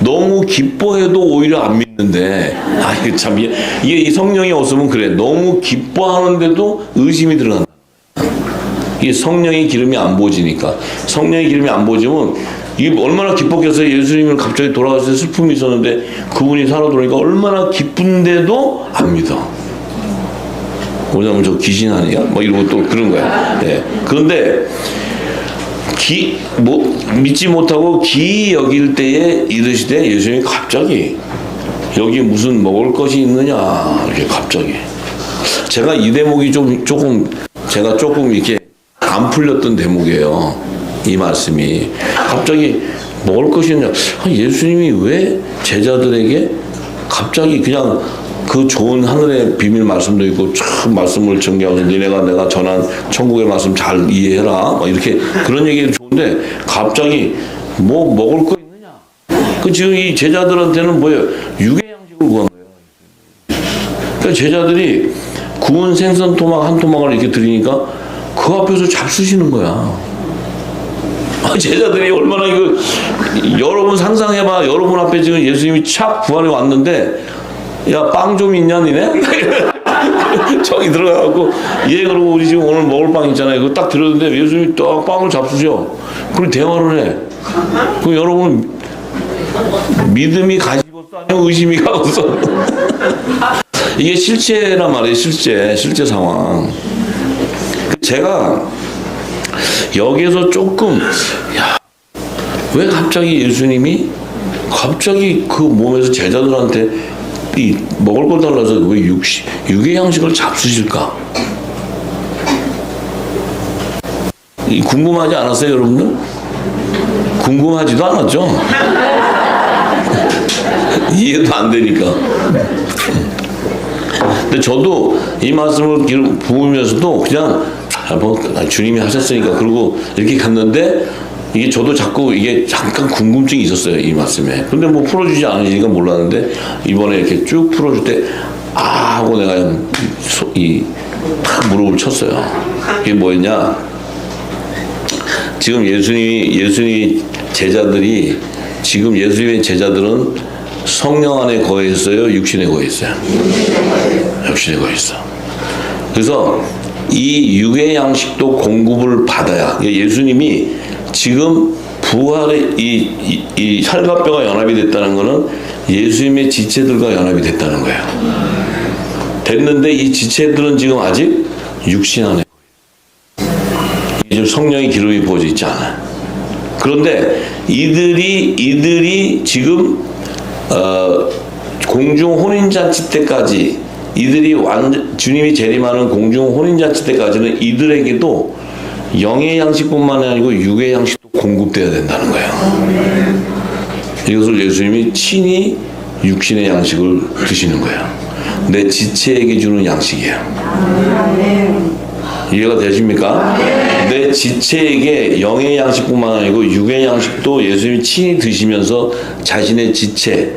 너무 기뻐해도 오히려 안 믿는데 이게 참 이게 이 성령이 없으면 그래. 너무 기뻐하는데도 의심이 들어간다. 이게 성령의 기름이 안 부어지니까. 성령의 기름이 안 부어지면 이게 얼마나 기뻤겠어요. 예수님을 갑자기 돌아가셔서 슬픔이 있었는데 그분이 살아 돌아오니까 얼마나 기쁜데도 안 믿어. 뭐냐면 저 귀신 아니야? 뭐 이러고 또 그런 거야. 예. 그런데 믿지 못하고 기이 여길 때에 이르시되 예수님이 갑자기 여기 무슨 먹을 것이 있느냐 이렇게 갑자기. 제가 이 대목이 조금 이렇게 안 풀렸던 대목이에요. 이 말씀이 갑자기 먹을 것이 있느냐. 예수님이 왜 제자들에게 갑자기 그냥 그 좋은 하늘의 비밀 말씀도 있고 참 말씀을 전개하면서 내가 전한 천국의 말씀 잘 이해해라 막 이렇게 그런 얘기도 좋은데 갑자기 뭐 먹을 거 있느냐. 그 지금 이 제자들한테는 뭐예요? 육의 양식을 구한 거예요. 그러니까 제자들이 구운 생선 토막 한 토막을 이렇게 드리니까 그 앞에서 잡수시는 거야. 제자들이 얼마나 여러분 상상해봐. 여러분 앞에 지금 예수님이 착 부활해 왔는데 야, 빵 좀 있냐, 니네? 저기 들어가갖고, 그러고 우리 지금 오늘 먹을 빵 있잖아요. 그거 딱 들었는데 예수님이 딱 빵을 잡수죠. 그리고 대화를 해. 그럼 여러분, 믿음이 가시겠어? 아니면 의심이 가겠어? 이게 실제란 말이에요, 실제 상황. 제가 여기에서 조금, 왜 갑자기 예수님이 갑자기 그 몸에서 제자들한테 이 먹을 거 달라서 왜 육의 양식을 잡수실까? 궁금하지 않았어요, 여러분들? 궁금하지도 않았죠? 이해도 안 되니까. 근데 저도 이 말씀을 부으면서도 그냥 주님이 하셨으니까 그러고 이렇게 갔는데 이게 저도 자꾸 이게 잠깐 궁금증이 있었어요, 이 말씀에. 근데 뭐 풀어주지 않으니까 몰랐는데 이번에 이렇게 쭉 풀어줄 때 하고 내가 탁 무릎을 쳤어요. 이게 뭐였냐? 지금 예수님의 제자들은 성령 안에 거했어요, 육신에 거했어요? 육신에 거했어. 그래서 이 육의 양식도 공급을 받아야 예수님이 지금 부활의 이 살과 뼈가 연합이 됐다는 것은 예수님의 지체들과 연합이 됐다는 거예요. 됐는데 이 지체들은 지금 아직 육신 안에 이제 성령의 기름이 부어져 있지 않아요. 그런데 이들이 지금 공중 혼인잔치 때까지 주님이 재림하는 공중 혼인잔치 때까지는 이들에게도 영의 양식뿐만 아니고 육의 양식도 공급돼야 된다는 거예요. 이것을 예수님이 친히 육신의 양식을 드시는 거예요. 내 지체에게 주는 양식이에요. 이해가 되십니까? 내 지체에게 영의 양식뿐만 아니고 육의 양식도 예수님이 친히 드시면서 자신의 지체에게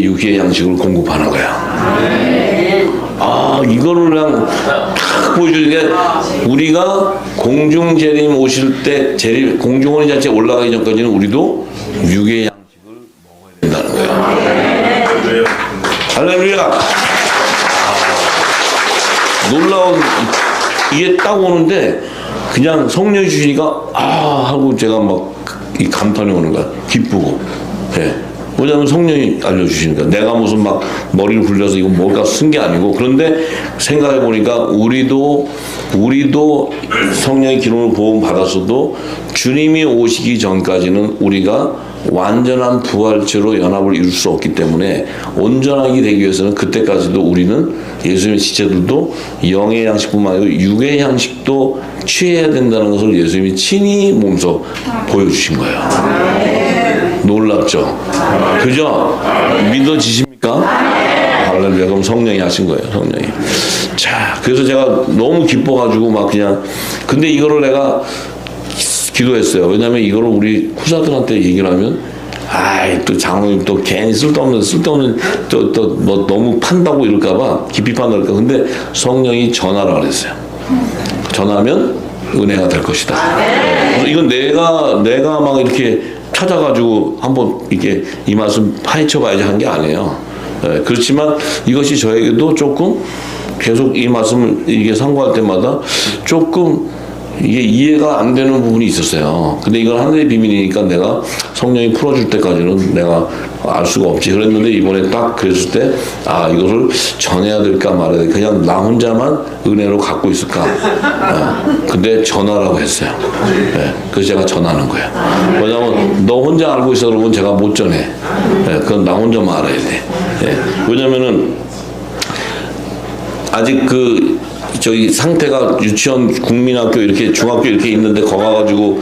육의 양식을 공급하는 거예요. 이거를 그냥 탁 보여주는 게 우리가 공중재림 오실 때 공중혼인 자체에 올라가기 전까지는 우리도 육의 양식을 먹어야 된다는 거예요. 할렐루야. 놀라운 이게 딱 오는데 그냥 성령이 주시니까 하고 제가 막 이 감탄이 오는 거야. 기쁘고. 뭐냐면 성령이 알려주시니까 내가 무슨 막 머리를 굴려서 이거 뭔가 쓴 게 아니고 그런데 생각해 보니까 우리도 성령의 기름을 보험 받았어도 주님이 오시기 전까지는 우리가 완전한 부활체로 연합을 이룰 수 없기 때문에 온전하게 되기 위해서는 그때까지도 우리는 예수님의 지체들도 영의 양식뿐만 아니고 육의 양식도 취해야 된다는 것을 예수님이 친히 몸소 보여주신 거예요. 놀랍죠? 그죠? 믿어지십니까? 할렐루야. 그럼 성령이 하신 거예요, 성령이. 자, 그래서 제가 너무 기뻐가지고 막 그냥, 근데 이거를 내가 기도했어요. 왜냐면 이거를 우리 후사들한테 얘기를 하면, 또 장로님 또 괜히 쓸데없는 또 뭐 너무 판다고 이럴까봐, 깊이 판다고 그럴까. 근데 성령이 전하라 그랬어요. 전하면 은혜가 될 것이다. 그래서 이건 내가 막 이렇게 찾아가지고 한번 이렇게 이 말씀 파헤쳐봐야지 한 게 아니에요. 그렇지만 이것이 저에게도 조금 계속 이 말씀을 이게 상고할 때마다 조금 이게 이해가 안 되는 부분이 있었어요. 근데 이건 하늘의 비밀이니까 내가 성령이 풀어줄 때까지는 내가 알 수가 없지. 그랬는데 이번에 딱 그랬을 때, 이거를 전해야 될까 말아야 될까. 그냥 나 혼자만 은혜로 갖고 있을까. 근데 전하라고 했어요. 그래서 제가 전하는 거예요. 왜냐면 너 혼자 알고 있어 그러면 제가 못 전해. 그건 나 혼자만 알아야 돼. 왜냐면은 아직 저기 상태가 유치원, 국민학교 이렇게 중학교 이렇게 있는데 거 가가지고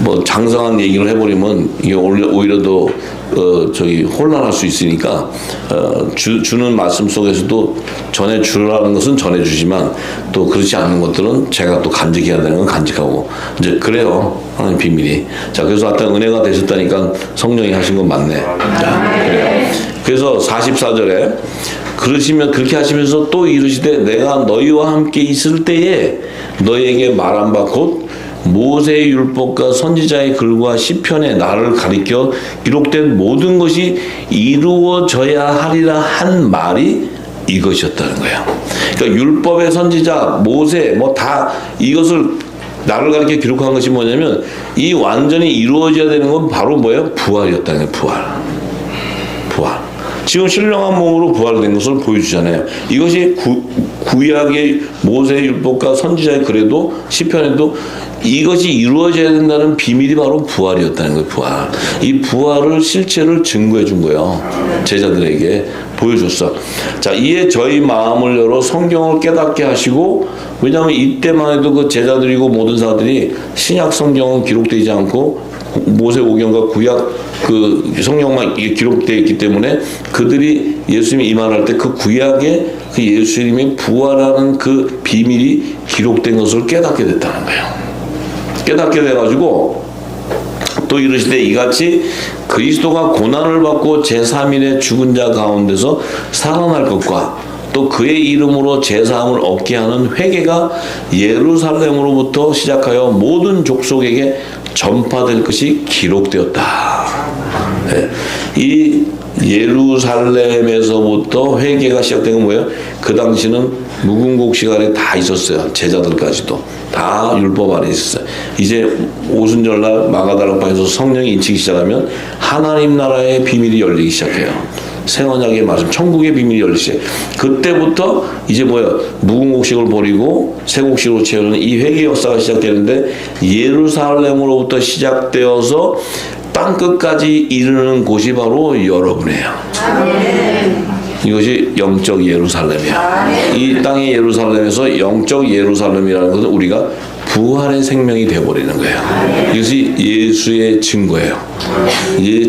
뭐 장성한 얘기를 해버리면 이게 오히려 더 저기 혼란할 수 있으니까 주는 말씀 속에서도 전해 주라는 것은 전해주지만 또 그렇지 않은 것들은 제가 또 간직해야 되는 건 간직하고 이제 그래요. 하나님 비밀이. 자, 그래서 하여튼 은혜가 되셨다니까 성령이 하신 건 맞네. 자, 그래요. 그래서 44절에 그렇게 하시면서 또 이르시되 내가 너희와 함께 있을 때에 너희에게 말한 바 곧 모세의 율법과 선지자의 글과 시편에 나를 가리켜 기록된 모든 것이 이루어져야 하리라 한 말이 이것이었다는 거예요. 그러니까 율법의 선지자 모세 뭐 다 이것을 나를 가리켜 기록한 것이 뭐냐면 이 완전히 이루어져야 되는 건 바로 뭐예요? 부활이었다는 거예요. 부활. 지금 신령한 몸으로 부활된 것을 보여주잖아요. 이것이 구약의 모세의 율법과 선지자의 글에도 시편에도 이것이 이루어져야 된다는 비밀이 바로 부활이었다는 거예요. 부활. 이 부활을 실체를 증거해 준 거예요. 제자들에게 보여줬어. 자, 이에 저희 마음을 열어 성경을 깨닫게 하시고, 왜냐하면 이때만 해도 그 제자들이고 모든 사람들이 신약 성경은 기록되지 않고 모세오경과 구약 그 성경만 기록되어 있기 때문에 그들이 예수님이 임한할 때 그 구약에 그 예수님이 부활하는 그 비밀이 기록된 것을 깨닫게 됐다는 거예요. 깨닫게 돼가지고 또 이르시되 이같이 그리스도가 고난을 받고 제3일에 죽은 자 가운데서 살아날 것과 또 그의 이름으로 제사함을 얻게 하는 회개가 예루살렘으로부터 시작하여 모든 족속에게 전파될 것이 기록되었다. 이 예루살렘에서부터 회개가 시작된 건 뭐예요? 그 당시는 무궁국 시간에 다 있었어요. 제자들까지도 다 율법 안에 있었어요. 이제 오순절날 마가다락방에서 성령이 인치기 시작하면 하나님 나라의 비밀이 열리기 시작해요. 생언약의 말씀, 천국의 비밀이 열리기 시작해요. 그때부터 이제 뭐예요? 무궁국식을 버리고 새국식으로 채우는 이 회개 역사가 시작되는데 예루살렘으로부터 시작되어서 땅 끝까지 이르는 곳이 바로 여러분이에요. 이것이 영적 예루살렘이야. 이 땅의 예루살렘에서 영적 예루살렘이라는 것은 우리가 부활의 생명이 되어버리는 거예요. 이것이 예수의 증거예요.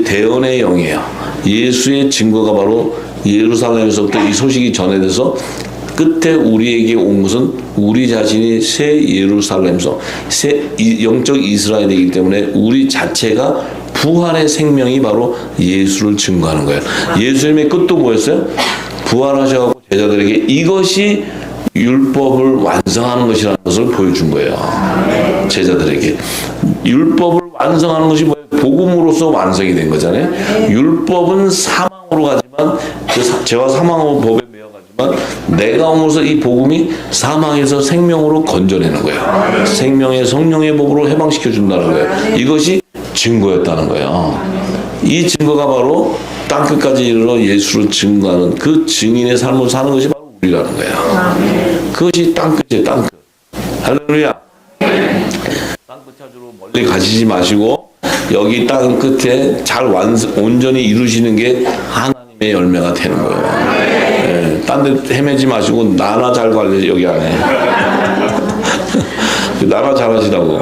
대언의 영이에요. 예수의 증거가 바로 예루살렘에서부터 이 소식이 전해져서 끝에 우리에게 온 것은 우리 자신이 새 예루살렘에서 새 영적 이스라엘이기 때문에 우리 자체가 부활의 생명이 바로 예수를 증거하는 거예요. 예수님의 끝도 뭐였어요? 부활하셔서 제자들에게 이것이 율법을 완성하는 것이라는 것을 보여준 거예요. 제자들에게 율법을 완성하는 것이 뭐예요? 복음으로서 완성이 된 거잖아요. 율법은 사망으로 가지만 죄와 사망의 법에 매어가지만 내가 오면서 이 복음이 사망에서 생명으로 건져내는 거예요. 생명의 성령의 법으로 해방시켜 준다는 거예요. 이것이 증거였다는 거예요. 이 증거가 바로 땅끝까지 이르러 예수를 증거하는 그 증인의 삶을 사는 것이 바로 우리라는 거예요. 그것이 땅끝이에요. 땅끝. 할렐루야. 땅끝 찾으러 멀리 가시지 마시고 여기 땅 끝에 잘 온전히 이루시는 게 하나님의 열매가 되는 거예요. 딴 데 헤매지 마시고 나나 잘 관리 여기 안에. 나나 잘하시라고.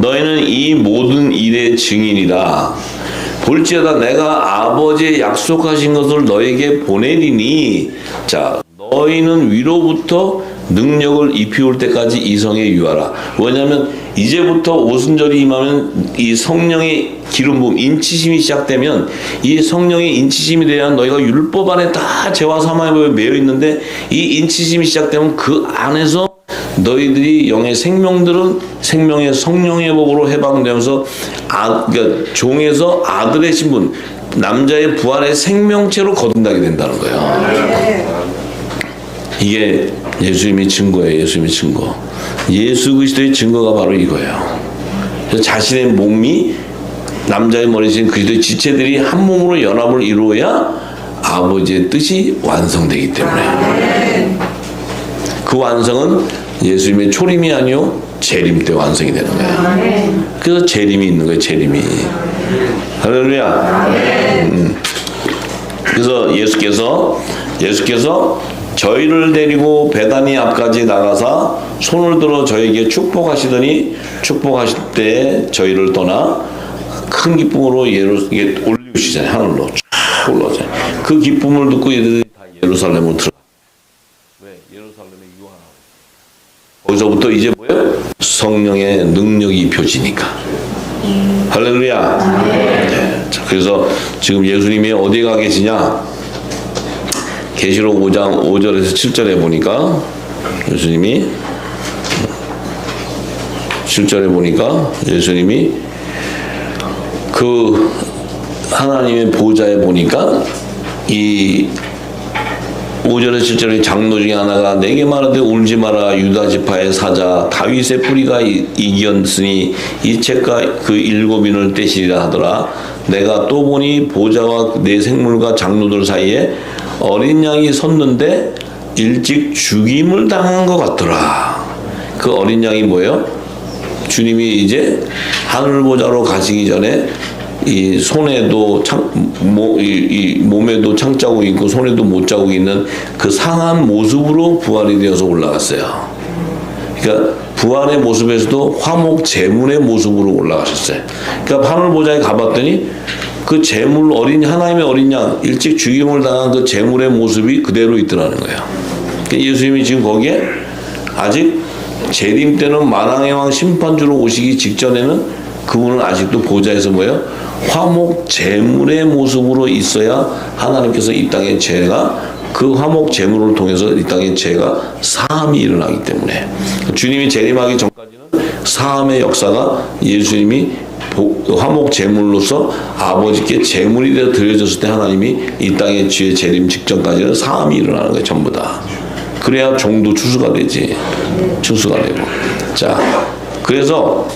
너희는 이 모든 일의 증인이라. 볼지어다 내가 아버지의 약속하신 것을 너에게 보내리니. 자, 너희는 위로부터 능력을 입히올 때까지 이성에 유하라. 왜냐하면 이제부터 오순절이 임하면 이 성령의 기름 부음, 인치심이 시작되면 이 성령의 인치심이 돼야 너희가 율법 안에 다 죄와 사망에 매여 있는데 이 인치심이 시작되면 그 안에서 너희들이 영의 생명들은 생명의 성령의 법으로 해방되면서 그러니까 종에서 아들의 신분, 남자의 부활의 생명체로 거듭나게 된다는 거예요. 이게 예수님의 증거예요. 예수님의 증거. 예수 그리스도의 증거가 바로 이거예요. 그래서 자신의 몸이 남자의 머리신 그리스도의 지체들이 한 몸으로 연합을 이루어야 아버지의 뜻이 완성되기 때문에 그 완성은 예수님의 초림이 아니요 재림 때 완성이 되는 거예요. 그래서 재림이 있는 거예요. 재림이. 할렐루야. 그래서 예수께서 저희를 데리고 베다니 앞까지 나가사 손을 들어 저에게 축복하시더니 축복하실 때 저희를 떠나 큰 기쁨으로 올리우시잖아요. 하늘로 쭉 올라오잖아요. 그 기쁨을 듣고 얘들이 다 예루살렘으로 들어가. 왜? 예루살렘에 유하라고. 거기서부터 이제 뭐예요? 성령의 능력이 입혀지니까. 할렐루야. 네. 자, 그래서 지금 예수님이 어디 가 계시냐? 계시록 5장 5절에서 7절에 보니까 예수님이 7절에 보니까 예수님이 그 하나님의 보좌에 보니까 이 5절에서 7절의 장로 중에 하나가 내게 말하되 울지 마라 유다 지파의 사자 다윗의 뿌리가 이겼으니 이 책과 그 7인을 떼시리라 하더라. 내가 또 보니 보좌와 내 생물과 장로들 사이에 어린 양이 섰는데 일찍 죽임을 당한 것 같더라. 그 어린 양이 뭐예요? 주님이 이제 하늘 보좌로 가시기 전에 이 손에도 몸에도 창자국 있고 손에도 못자국 있는 그 상한 모습으로 부활이 되어서 올라갔어요. 그러니까 부활의 모습에서도 화목 제물의 모습으로 올라가셨어요. 그러니까 하늘 보좌에 가봤더니 그 제물 하나님의 어린 양 일찍 죽임을 당한 그 제물의 모습이 그대로 있더라는 거예요. 그러니까 예수님이 지금 거기에 아직 재림 때는 만왕의 왕 심판주로 오시기 직전에는 그분은 아직도 보좌에서 뭐예요? 화목 제물의 모습으로 있어야 하나님께서 이 땅의 죄가 그 화목 제물을 통해서 이 땅의 죄가 사함이 일어나기 때문에 주님이 재림하기 전까지는 사함의 역사가 예수님이 화목 제물로서 아버지께 제물이 되어 드려졌을 때 하나님이 이 땅의 죄 재림 직전까지는 사함이 일어나는 거예요. 전부 다. 그래야 종도 추수가 되지. 추수가 되고. 자, 그래서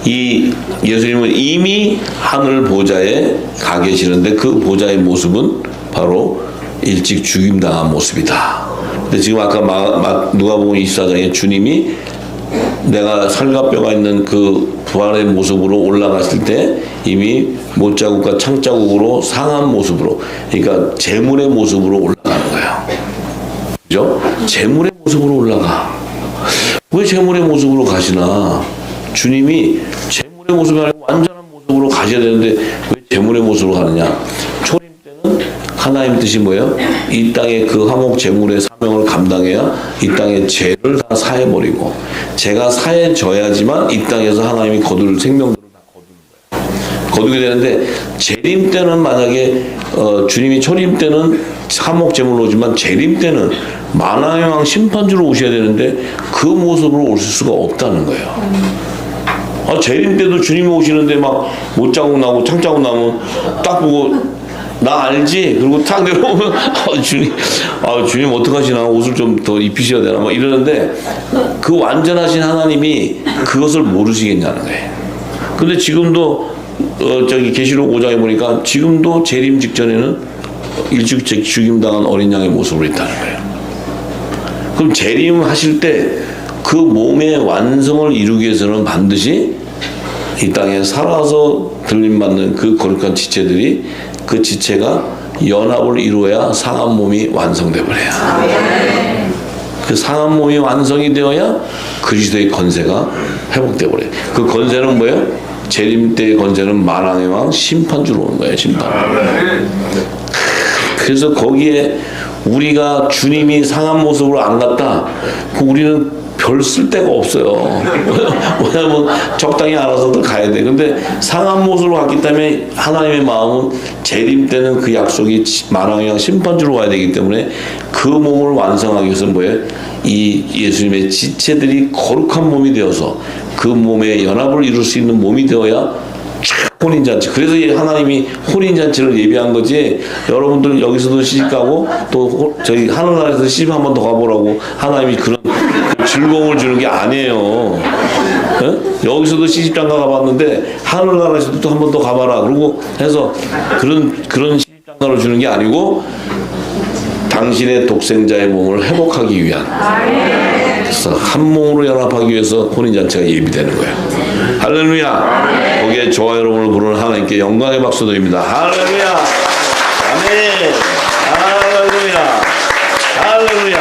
이 예수님은 이미 하늘 보좌에 가 계시는데 그 보좌의 모습은 바로 일찍 죽임당한 모습이다. 근데 지금 아까 누가복음 24장에 주님이 내가 살갑뼈가 있는 그 부활의 모습으로 올라갔을 때 이미 못자국과 창자국으로 상한 모습으로 그러니까 제물의 모습으로 올라가는 거예요. 그죠? 제물의 모습으로 올라가. 왜 제물의 모습으로 가시나? 주님이 제물의 모습이 아니고 완전한 모습으로 가셔야 되는데 왜 제물의 모습으로 가느냐? 초림 때는 하나님 뜻이 뭐예요? 이 땅의 그 화목 제물의 사명을 감당해야 이 땅의 죄를 다 사해버리고 죄가 사해져야지만 이 땅에서 하나님이 거둘 생명들을 다 거두는 거예요. 거두게 되는데 재림 때는 만약에 주님이 초림 때는 화목 제물로 오지만 재림 때는 만왕의 왕 심판주로 오셔야 되는데 그 모습으로 오실 수가 없다는 거예요. 재림 때도 주님이 오시는데 막 못자국 나고 창자국 나면 딱 보고 나 알지? 그리고 탁 내려오면 주님 어떡하시나 옷을 좀 더 입히셔야 되나 막 이러는데 그 완전하신 하나님이 그것을 모르시겠냐는 거예요. 근데 지금도 저기 계시록 5장에 보니까 지금도 재림 직전에는 일찍 죽임당한 어린 양의 모습으로 있다는 거예요. 그럼 재림하실 때 그 몸의 완성을 이루기 위해서는 반드시 이 땅에 살아서 들림받는 그 거룩한 지체들이 그 지체가 연합을 이루어야 상한 몸이 완성돼 버려요. 그 상한 몸이 완성이 되어야 그리스도의 건세가 회복돼 버려요. 그 건세는 뭐예요? 재림 때의 건세는 만왕의 왕 심판주로 오는 거예요. 심판. 그래서 거기에 우리가 주님이 상한 모습으로 안 갔다. 우리는 별 쓸데가 없어요. 왜냐면 적당히 알아서들 가야 돼. 근데 상한 모습으로 갔기 때문에 하나님의 마음은 재림 때는 그 약속이 만왕의 심판주로 와야 되기 때문에 그 몸을 완성하기 위해서 뭐예요? 이 예수님의 지체들이 거룩한 몸이 되어서 그 몸의 연합을 이룰 수 있는 몸이 되어야 혼인잔치. 그래서 하나님이 혼인잔치를 예비한 거지. 여러분들 여기서도 시집가고 또 저희 하늘나라에서 시집 한 번 더 가보라고 하나님이 그런 즐거움을 주는 게 아니에요. 에? 여기서도 시집장가 가봤는데 하늘나라에서도 또 한 번 더 가봐라 그러고 해서 그런 시집장가를 주는 게 아니고 당신의 독생자의 몸을 회복하기 위한, 그래서 한 몸으로 연합하기 위해서 혼인잔치가 예비되는 거예요. 할렐루야. 거기에 저와 여러분을 부르는 하나님께 영광의 박수 드립니다. 할렐루야. 아멘. 할렐루야. 할렐루야.